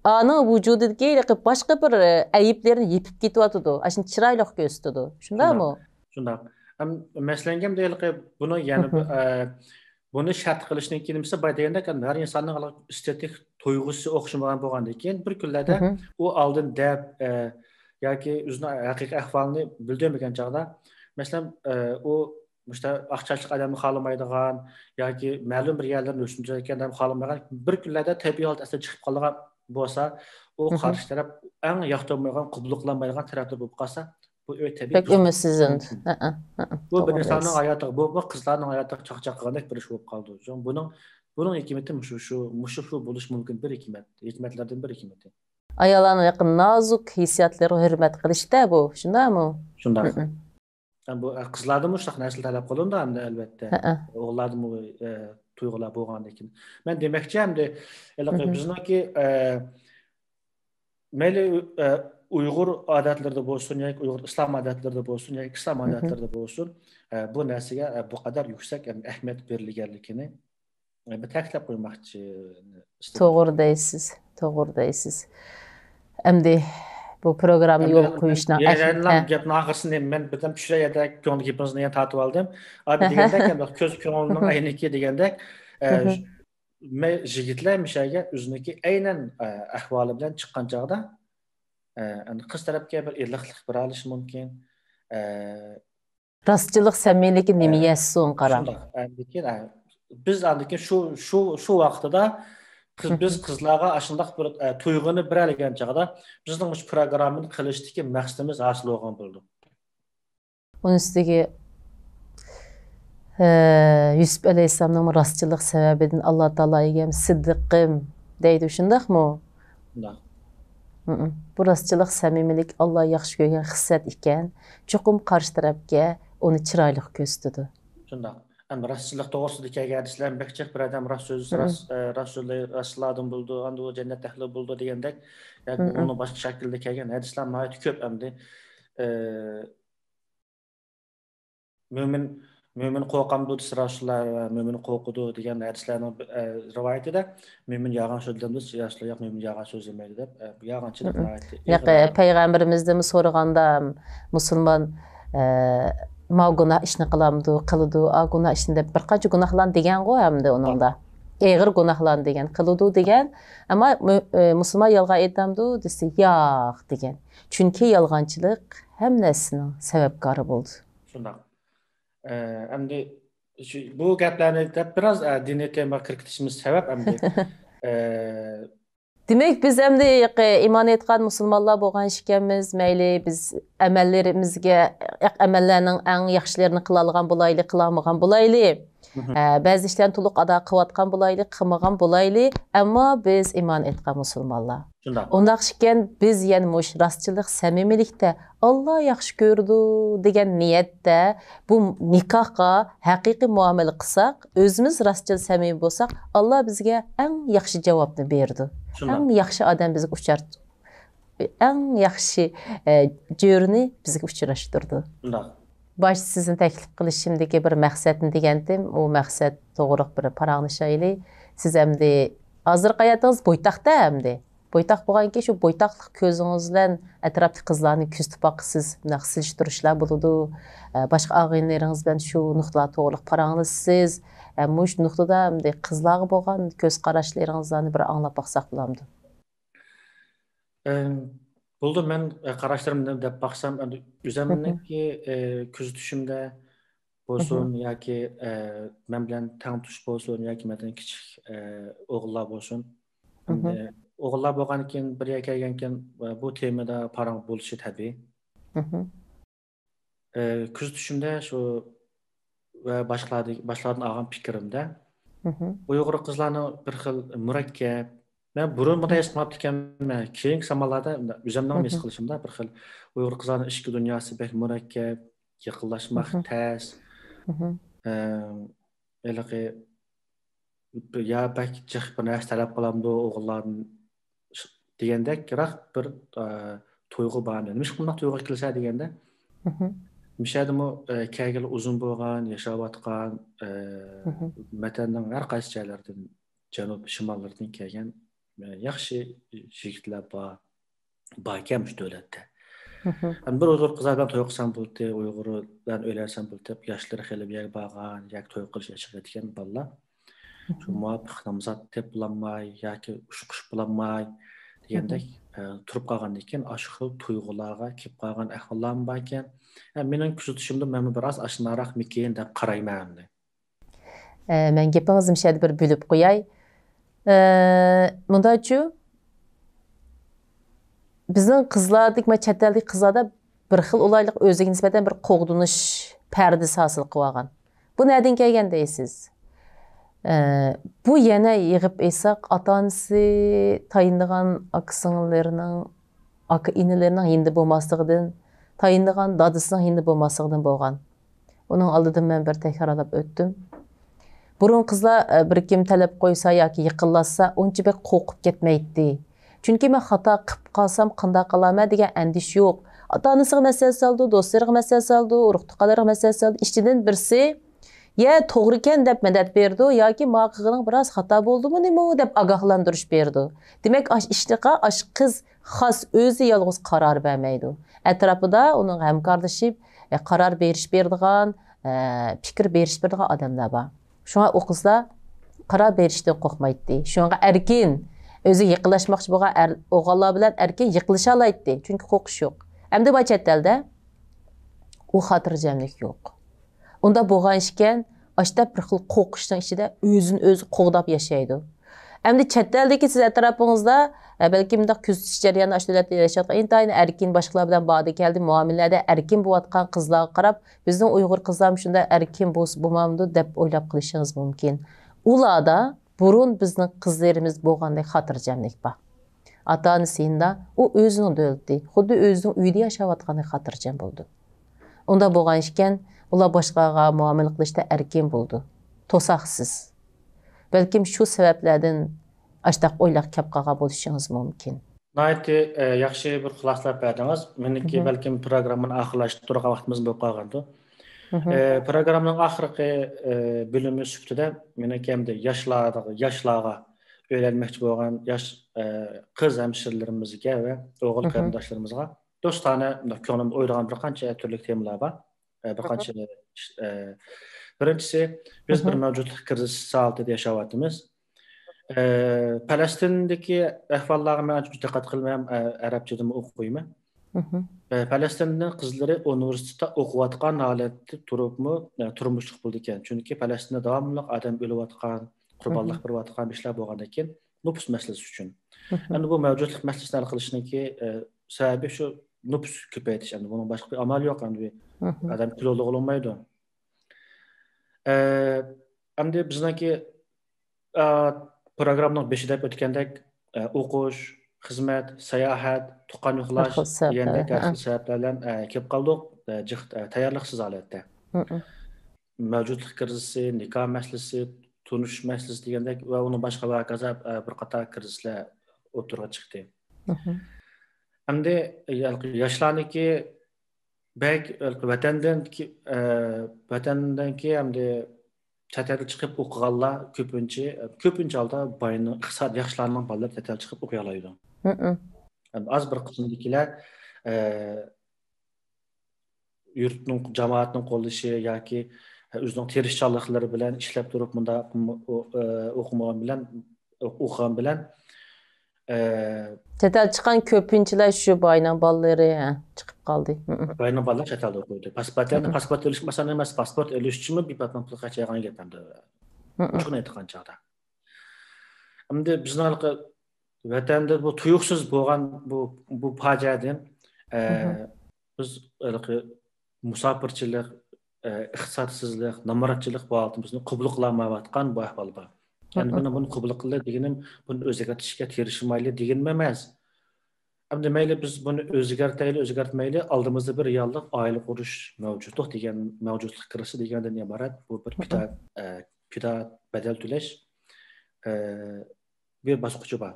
ana vücududaki başka bir ayıplerini yepip ketiyordu. Aşın çıraylık gösterdi. Şunda mı?
Şunda. Meslengem deyil ki bunu yani bunu şart qilishning kelimasi boy deganda har insonning estetik to'yg'usi o'xshamagan bo'lgandan keyin bir kunlarda u oldin deb yoki o'zining haqiqiy ahvolini bildirmagan chog'da masalan u işte aqchashliq odamni xohlamaydigan yoki ma'lum bir yerlarni o'stirayotgan odam xohlamagan bir kunlarda tabiiy holat asli chiqib qolgan bo'lsa u qarshi taraf eng yoqtirmagan qubluqlanmaydigan tarafda bo'lib qolsa bu tabiiy
pek ümitsizin.
Bu bir insonning hayoti bu qizlarning hayotida chaqchaqgandek bir ish bo'lib qoldi. Bunun hikmeti shu bo'lish mumkin bir hikmatlardan bir hikmeti.
Ayollarning yaqin nozik hissiyotlarga hurmat qilishda bu, shundaymi?
Shunday. Bu qizlardan shunaqa narsa talab qilindi hamda albatta. O'g'illardan bu tuyg'ular bo'lgandan keyin. Men demoqchi hamda bizniki mayli Uyghur adatlarida bo'lsin yoki Uyghur islom adatlarida bo'lsin yoki islom adatlarida bo'lsin bu narsaga bu qadar yuksak ahamiyat berilganligini bir ta'kidlab qo'ymoqchi.
To'g'ri deysiz, to'g'ri deysiz. Endi bu programni yo'l qo'yishdan
gapni oxirsini men birdan tushirayda ko'ngil gapimizni yana tortib oldim. Abi degandek ko'z ko'ngilning ayniki degandek yigitlar mishaga o'ziniki aynan ahvoli bilan chiqqan chog'da qiz tarafga bir iliqlik bir olish mumkin.
Rostchilik, samimiylik nima yassun qarang.
Biz andiki shu vaqtida biz qizlarga ashundaq bir tuyg'uni beradigan chog'da bizning shu programmani qilishdagi maqsadimiz hosil bo'lgan bo'ldi.
Bunun üstüge Yusuf Aleyhisselam'ın rastçılık sebebinden Allah Teala egem siddiqim deydi şundaqmı?
Şundaq.
Bu rastçılık, samimilik Allah yaxşı görən xislat ekan. Çoxum qarşı tarafga onu chiroyli ko'rsatdi.
Şundaq. Hem rastçılık doğrusu kelgan hadislar bekçek bir adam rastladım buldu, anda o cennet ehli buldu degandek, yani onu başka şekilde kelgan hadislar nəhayət köp hamda Mümin qo'rqamdi Rasululloh va mümin qo'rqudi degan hadislarning rivoyatida mümin yolg'on so'zlamadi, Rasululloh yo'q mümin yolg'on so'zlamaydi deb yolg'onchilik rivoyati.
Payg'ambarimizdan so'raganda musulmon ma günah ishni qiladi, a günah ishni deb bir qancha gunohlarni degan qo'y hamda uningda. Eg'ir gunohlarni degan, qiladi degan, ammo musulmon yolg'on aytamdi desa yo'q degan. Chunki yolg'onchilik hammasining sababkori bo'ldi.
Shunday. Endi bu gaplarni biraz diniy tema kiritishimiz sabab endi
demek biz endi iman etgan musulmonlar bo'lgan ekanmiz, mayli biz amallarımizga amallarning eng yaxshilarini qila olgan bo'layli, qila olmagan bo'layli. Bəzi işlərini to'liq ado qilayotgan bo'laylik, qilmagan bo'laylik, ammo biz iymon etgan musulmonlar.
Shundoq.
Undaq ekan biz yana mush rostchilik, samimilikda Alloh yaxshi ko'rdi degan niyatda bu nikohga haqiqiy muomala qilsak, o'zimiz rostchil, samimiy bo'lsak, Alloh bizga eng yaxshi javobni berdi. Eng yaxshi odam bizga uchardi. Eng yaxshi jo'rni bizga uchrashtirdi.
Shundoq.
Baş sizin təklif qilishimdagi bir maqsadni degandim. O maqsad to'g'ri bir paranglashayli. Siz hamda hozir hayotınız bo'ytaqda hamda. Bo'ytaq bo'lganki shu bo'ytaqlik ko'zingiz bilan atrofdagi qizlarni kuzatib boqsiz, bunaqa silishtirishlar bo'ladi. Boshqa og'inlaringiz bilan shu nuqtalar to'g'ri paranglashsiz. Mush nuqtada hamda qizlarga bo'lgan ko'z qarashlaringizni bir anglab boqsaq bo'lamdi.
Buldu men qarashlarımda deb baxsam, o'zimniki kuzatishimda bo'lsin yoki men bilan tang tush bo'lsin yoki mendan kichik o'g'illar bo'lsin. O'g'illar bo'lgan keyin bir kelgan keyin bu temada parang bo'lishi tabiiy. Kuzatishimda shu va boshqalardan olgan fikrimda Uyg'ur qizlarni bir xil murakkab ben burun buna esnaf dikenme, keyingi zamanlarda üzemden mes kılışımda bir xil Uyghur kızlarının işki dünyası pek mürekkep, yakınlaşmak tez, ki ya pek çık bir nefs talep kılamdı oğulların diyendek kirak bir tuygu bağımlı. Miş bundan tuygu kilise diyende, Mişadım o kegel uzun boğan, yaşavatkan, metenden her qaysı şeylerden, Janub, Şimallardan kegen yaxshi yigitlar bor ekanmish davlatda. Bir Uyg'ur qizlardan to'y qilsam bo'ldi, Uyg'urdan o'ylarsam bo'ldi, yoshlari hali bir borgan, yoki to'y qilishga chiqadigan bolalar. Shu muvofiq nomzod deb bo'lolmay yoki ushqush bo'lolmay degandek turib qolgandan keyin shu xil tuyg'ularga kelib qolgan ahvollar bor ekan. Mening kuzatishimda men biroz ashnaroq mikin deb qarayman.
Men gapingizni shad bir bo'lib qo'yay. Mundayçu bizning qizlardik va chet ellik qizlarda bir xil olaylik o'ziga nisbatan bir qo'g'dinish pardasi hosil qilib olgan. Bu nereden kelgan deysiz? Bu yana yig'ib aytsak, ota-onasi tayinlagan aka-singillarining, aka-inilarining hindi bo'lmasligidan, tayinlagan dadasining hindi bo'lmasligidan bo'lgan. Uning oldidan men bir takrorlab o'tdim. Burun qizlar bir kim talab qo'ysa yoki yiqillatsa, uncha bek qo'rqib ketmaydi. Chunki men xato qilib qolsam, qanday qilaman degan andish yo'q. Ota-onasiga masala soldi, do'stlariga masala soldi, urug' tuqqanlarga masala soldi. Ishchidan birsi ya to'g'ri ekan deb madad berdi yoki maqig'ining biroz xato bo'ldimi nima deb ogohlantirish berdi. Demak, ishliqa qiz xos o'zi yolg'iz qaror bermaydi. Atrofida uning hamkorlashib qaror berish beradigan, fikr berish beradigan odamlar bor. Şuna o qızlar qarar berishdan qo'rqmaydi. Şuna erkin o'zi yiqilashmoqchi bo'lgan o'g'illar bilan erkin yiqilisha oladi. Chunki qo'rqish yo'q. Endi bu chet elda u xotirjamlik yo'q. Unda bo'lgan ishkan, ashta bir xil qo'rqishning ichida o'zini o'zi qo'g'dab yashaydi. Endi chet eldagi siz atrofingizda balki bunday kuzatish jarayonida ashtalarda yashayotgan intayin erkin boshqalar bilan bordi keldi muomalada erkin bo'layotgan qizlarga qarab bizning Uyg'ur qizlarimiz shunda erkin bo'lmamdi deb o'ylab qilishingiz mumkin. Ularda burun bizning qizlarimiz bo'lgandek xotirjamlik bor. Ota-onasida u o'zining davlati, xuddi o'zining uyida yashayotgandek xotirjam bo'ldi. Unda bo'lgan ishkan ular boshqaga muomala qilishda erkin bo'ldi. To'saqsiz. Belki şu sebeplerden aştaq o'ylab kelib qolgan bo'lishingiz mumkin.
Nayati yaxshi bir xulosalar berdingiz. Meniki balkim programmani oxirlashtirgan vaqtimiz bo'lib qolgandi. Programmaning oxirgi bo'limi sifatida meniki hamda yoshlarga o'ylanmoqchi bo'lgan yosh qiz hamshirlarimizga va o'g'il qarindoshlarimizga do'stona ko'nglim o'ylagan bir qancha turli temalar bor. Bir qancha Birincisi, biz bir mevcut kriz halatida yaşayapmiz. Palestindagi ahvollarga men ancha diqqat qilmayman, arabchadan o'qiyman. Palestinning qizlari universitetda o'qiyotgan holatda turibmi, turmushlik bo'ldi ekan. Chunki Palestinda davomli odam o'layotgan, qurbonlik berayotgan ishlar bo'lgan ekan, nufus masalasi uchun. Endi bu mavjudlik masalasini hal qilishniki sababi shu nufus ko'paytirish. Endi bunun boshqa bir amal yo'q. Endi odam kilolu olmaydi. Endi bizniki programning beshida o'tgandek o'qish, xizmat, sayohat, tuqqan
Har
uxlash
xil sabablar.
degandek har xil sabablar bilan kelib qoldik. Tayyorliqsiz holatda. Mavjudlik krizisi, nikoh masalasi, tunish masalasi degandek va uni boshqa va hokazo bir qator krizislar o'tirg'a chiqdi. Endi yoshlarniki bek vatandan endi chet elga chiqib o'qiganlar ko'pincha holda boyni iqtisod yaxshilarning bolalar chet elga chiqib o'qiy oladi. Az bir qismdagilar yurtning jamoatning qo'llashi yoki o'zining tirishchanliklari bilan ishlab turib bunda o'qigan bilan
Chet el chiqqan ko'pinchalar shu boyning bolalari chiqib qoldi.
boyning bolalar chet elda o'qiydi. Pasport olish masalan emas, pasport olish uchun bepatman pul qachaygan gap endi. Uchun aytgan chog'da. Endi bizning vatanda bu tuyuqsiz bo'lgan bu fojiadan biz musofirchilik, iqtisodsizlik, namoratchilik bizni qabul qilolmayotgan bu ahvol bor. Yani buni qabul qildi deganim buni o'zgartirishga tirishmayli deganim emas. Endi mayli biz buni o'zgartmayli, oldimizda bir reallik oila qurish mavjudlik degan mavjudlik kirisi degandan iborat bu bir pida badal to'lash bir bosqichi bor.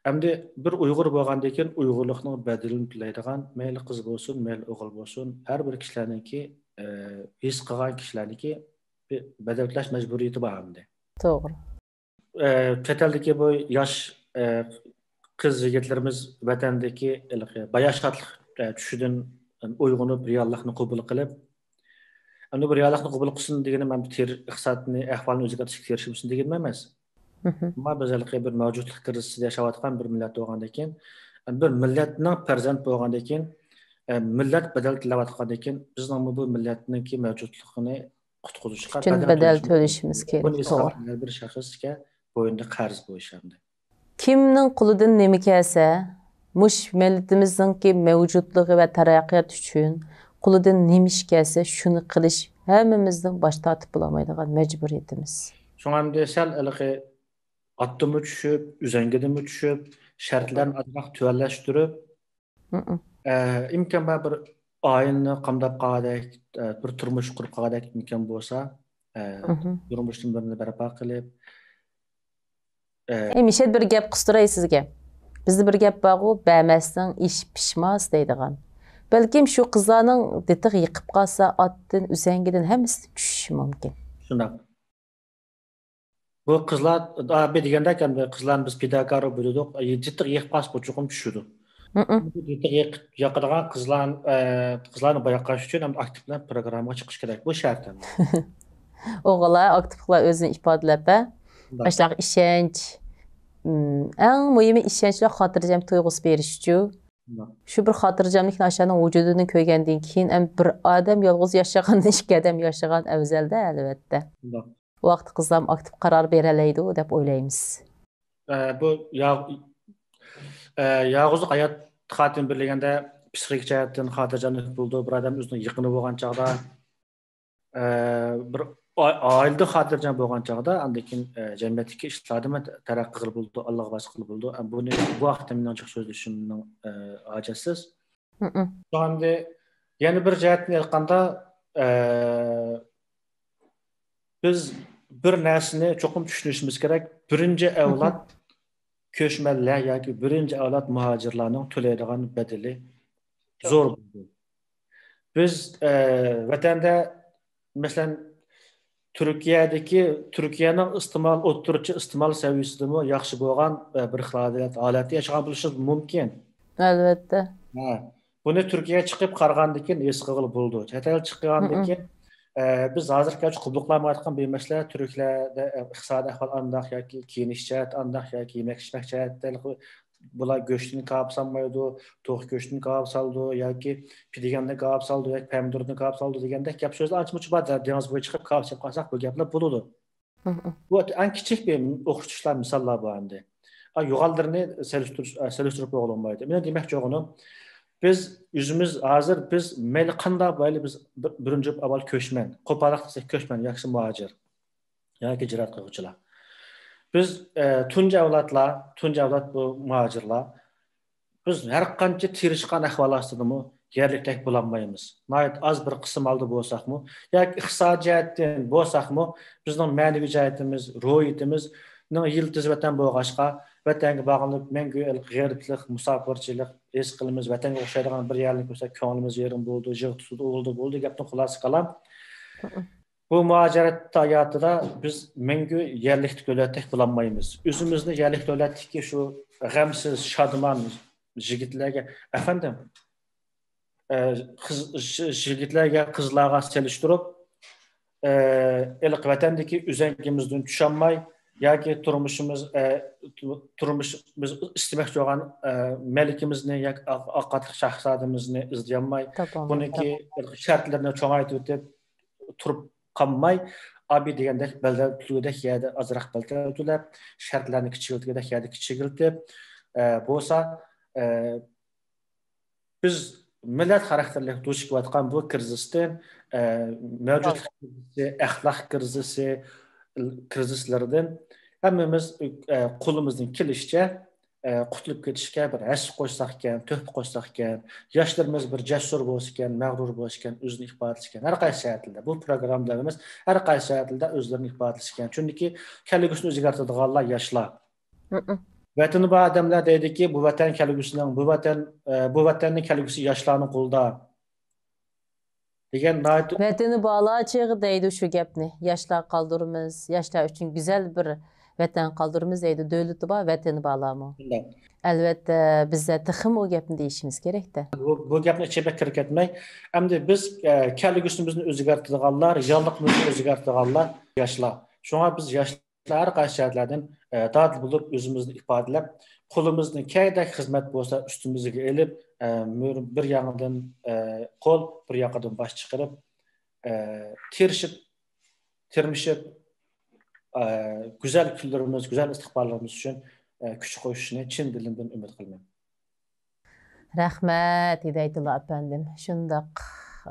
Endi bir Uyg'ur bo'lgandan keyin Uyg'urlikning badalini to'laydigan mayli qiz bo'lsin, mayli o'g'il bo'lsin, har bir kishilarniki his qilgan kishilarniki badal to'lash majburiyati bor endi.
To'g'ri.
Chet eldagi bu yosh qiz yigitlarimiz vatandagi bayashotlik tushidan uyg'onib reallikni qabul qilib, endi bu reallikni qabul qilsin deganim ham iqtisodni ahvolini o'zgartirishga tirishsin deganim emas. Ammo biz bir mavjudlik krizisida yashayotgan bir millat bo'lgandan keyin, bir millatning farzand bo'lgandan keyin, millat badal tilayotgandan keyin bizning bu millatningki mavjudligini qutqizishga
badal to'lashimiz kerak.
To'g'ri. Bir shaxsga bo'yinda qarz bo'yishamdi.
Kimning qo'lidan nima kelsa, mush millatimizning mavjudligi va taraqqiyot uchun qo'lidan nima ish kelsa, shuni qilish hammamizning bosh tortib bo'lmaydigan majburiyatimiz.
Shunga sal atdımı tushib, uzangidimi tushib, shartlarni aniq tuallashtirib, imkon bor bir oilni qamdab qolgandek, bir turmush qurib qolgandek imkon bo'lsa, turmushni birini barpo qilib.
Emişe bir gap qısturay sizga. Bizde bir gap bor-ku, bəməsdən iş pişmaz deydigan. Belki şu qızlarning detiq yiqib qalsa, atdan, uzangidan hammasi tushishi mumkin.
Shunday. Bu qizlar deganda qizlarni biz pedagoglar bo'ldik, detiq yiqib qalsa bu cho'qim tushidi. Detiq yiqadigan qizlarni boyaqash uchun ham aktivlar programmaga chiqish kerak. Bu shart.
O'g'illar aktivlar o'zini ifodalab, başlar ishonch, eng muhimi ishonch va xotirjam tuyg'usi berish uchun. Shu bir xotirjamlikni aşağının vücudunu köygendiğin keyin bir adam yalğız yaşagandan ikki adam yaşagan afzalda albatta. Vaqt qizlar aktiv qarar bereleydi deb o'ylaymiz.
Bu yolg'izlik hayot xatim birliganda psixik jihatdan xotirjamlik bo'ldi. Bir odam o'zini yiqinib bo'lgan chaqda bir oilada xotirjam bo'lgan chaqda andikin jamiyatdagi ishlarni taraqqi qilib bo'ldi, Allohga bas qilib bo'ldi. Buni bu vaqtda men ochiq so'zlashimning hojasiz. Endi yana bir jihatni aytganda biz bir narsani cho'qim tushunishimiz kerak. Birinchi avlod ko'chmanlar yoki birinchi avlod muhojirlarning to'laydigan badali zo'r bo'ldi. Biz vatanda masalan Turkiyaning o'ttiruvchi iste'mol saviyasida yaxshi bo'lgan bir holatda yashagan bo'lishimiz mumkin.
Albatta.
Buni Turkiyaga chiqib qaragandan keyin his qilib bo'ldi. Chet el chiqqandan keyin biz hozirgacha qubliqlamayotgan bemaslar turklarda iqtisodiy ahvol andoq yoki kiyinish jihat andoq yoki yemak ichmak jihatda bular go'shtini qavib solmaydi, to'q go'shtini qavib soldi yoki pideganni qavib soldi yoki pomidorni qavib soldi degandek gap so'zlar ancha-muncha bor. Dengiz bo'yiga chiqib qavib solib qolsak bu gaplar bo'ladi. Bu eng kichik bir o'qitishlar misollar bor endi. Yuqorilarini selishtirib bo'lmaydi. Men demoqchi o'g'lim biz yüzümüz hazır, biz mayli qanday bo'layli biz birinchi avval ko'chman, qo'pollik qilsak ko'chman, yaxshi muhojir. yoki ijroat qiluvchilar. Biz tunji avlod bu muhojirlar. Biz har qancha tirishgan ahvol ostidami yerlikdak bo'lolmaymiz. Nayt az bir qism oldi bo'lsaqmi, yoki iqtisodiy jihatdan bo'lsaqmi, bizning ma'naviy jihatimiz, ruhiyatimiz yiltiz vatan bo'lg'ashqa, vatanga bog'lanib, mangu g'eyrətlik, musofirchilik his qilamiz, vatanga o'xshaydigan bir yerlik bo'lsa, ko'nglimiz yerim bo'ldi, jig' tutdi, bo'ldi gapni xulosa qilam. Bu muhacirat hayotida biz mangu yerliklik davlatdek bo'lolmaymiz. O'zimizni yerlik davlatdagi shu g'amsiz, shodmon yigitlarga, efendim, yigitlarga, qizlarga selishtirib, ilk vatandagi uzangimizdan tushunmay yoki turmushimiz istemoqchi bo'lgan malikimizni yoki oqatli shahzodamizni izlayolmay, buniki shartlarini cho'ngaytib o'tib turib qolmay, abi degandek baldar tutugidek yerda azroq baldar tutulab, shartlarni kichiltirgidek yerda kichiltirib bo'lsa, biz millat xarakterli duch kelayotgan bu krizisdan mavjud axloq krizislardan hammamiz qo'limizdan kelishicha qutulib ketishga bir as qo'ysak ekan, to'p qo'ysak ekan, yoshlarimiz bir jasur bo'lsa ekan, mag'rur bo'lsa ekan, o'zini ifodalash ekan. Har qaysi shaklda bu programmalarimiz har qaysi shaklda o'zlarini ifodalash ekan. Chunki kelgusini o'zgartiradiganlar yoshlar. Vatani bu odamlar deydiki, bu vatan kelgusining, bu vatanning kelgusi yoshlarning qo'lida. degan
Vatani bağlayacaq deydi şu gapni. Yaşlar qaldırımız, yaşlar üçün güzel bir vatan qaldırımız deydi. Dövleti var, vatanı bağlamı. Elbette bizə tıxım o gapni deyişimiz gerek de.
Bu gapni içəbə kirib ketmək. Əmdi biz kəlgüsümüzün özgərtdiğanlar, yallıqımızın özgərtdiğanlar yaşlar. Şuna biz yaşlar qaysı şəhərlərdən dadil bulub özümüzü ifadələb, qolumuzun kəydək xizmət bolsa üstümüzü elib, bir yanından qol, bir yaqadan baş çıxırıb, tirmişib, güzel kültürümüz, güzel istiqballarımız üçün küçük qoşuşunu Çin dilindən ümid qılmam.
Rəhmət Hidayətullah əpəndim. Şundaq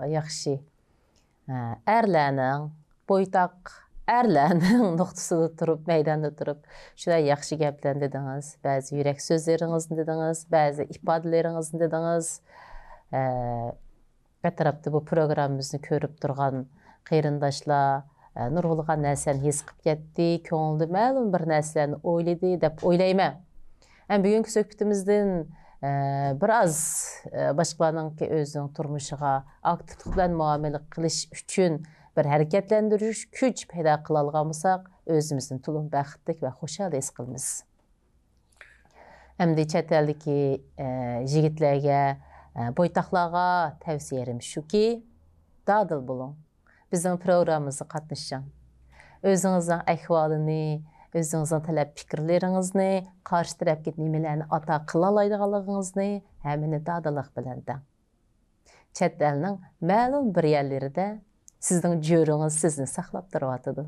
yaxşı. Ərlənin, boytaq ərlənin nöqtəsində durub, meydanda durub, şuraya yaxşı gəplərini dediniz, bəzi yürək sözlərinizini dediniz, bəzi ifadələrinizini dediniz. Bətarafda bu proqramımızı görüb durğan qeyrindaşlar, nurg'ulg'an narsani his qilib ketdi, ko'ngilda ma'lum bir narsalarni o'yladi deb o'ylayman. Bugungi suhbatimizdan biraz boshqalarning o'zining turmushiga aktivlik bilan muomala qilish uchun bir harakatlantirish kuch paydo qila olgan bo'lsak, o'zimizni to'liq baxtli va xushal his qilamiz. Hamda chet eldagi yigitlarga, bo'ytaqlarga tavsiyalarim shuki, dadil bo'ling. Bizim programımızı qatnışın. Özünüzün əhvalını, özünüzün tələb fikirlərinizni, qarşı tərəfə nimələrni ata qılalaydıqlarınızı həmini dadılıq bilən. Çət əlinin məlum bir yerlərdə sizin görünüz sizni saxlab durwatıdı.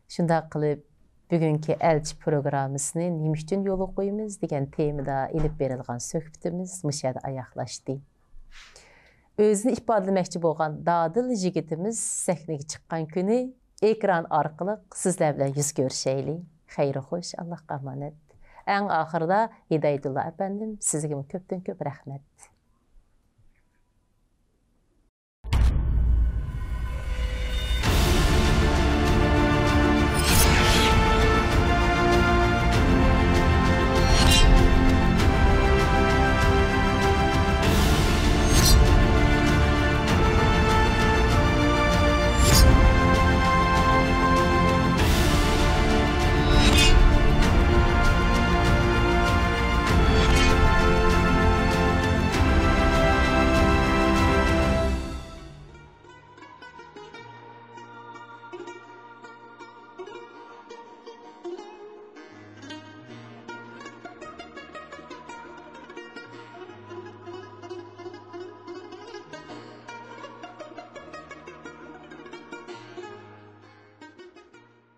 Şunda qılıb bugünkü elçi programımızı nima üçün yo'l qo'yamiz degan temada ilib berilgan söhbətimiz müşədə ayaqlaşdı. Özünü ifadələməkçi bolğan dadil yigitimiz səhnəyə çıxan günü ekran arqılıq sizlər bilan yüz görüşəylik. Xeyri xoş, Allahqa əmanət. Ən axırda Hidayətullah əpəndim sizə köpdən köp rəhmət.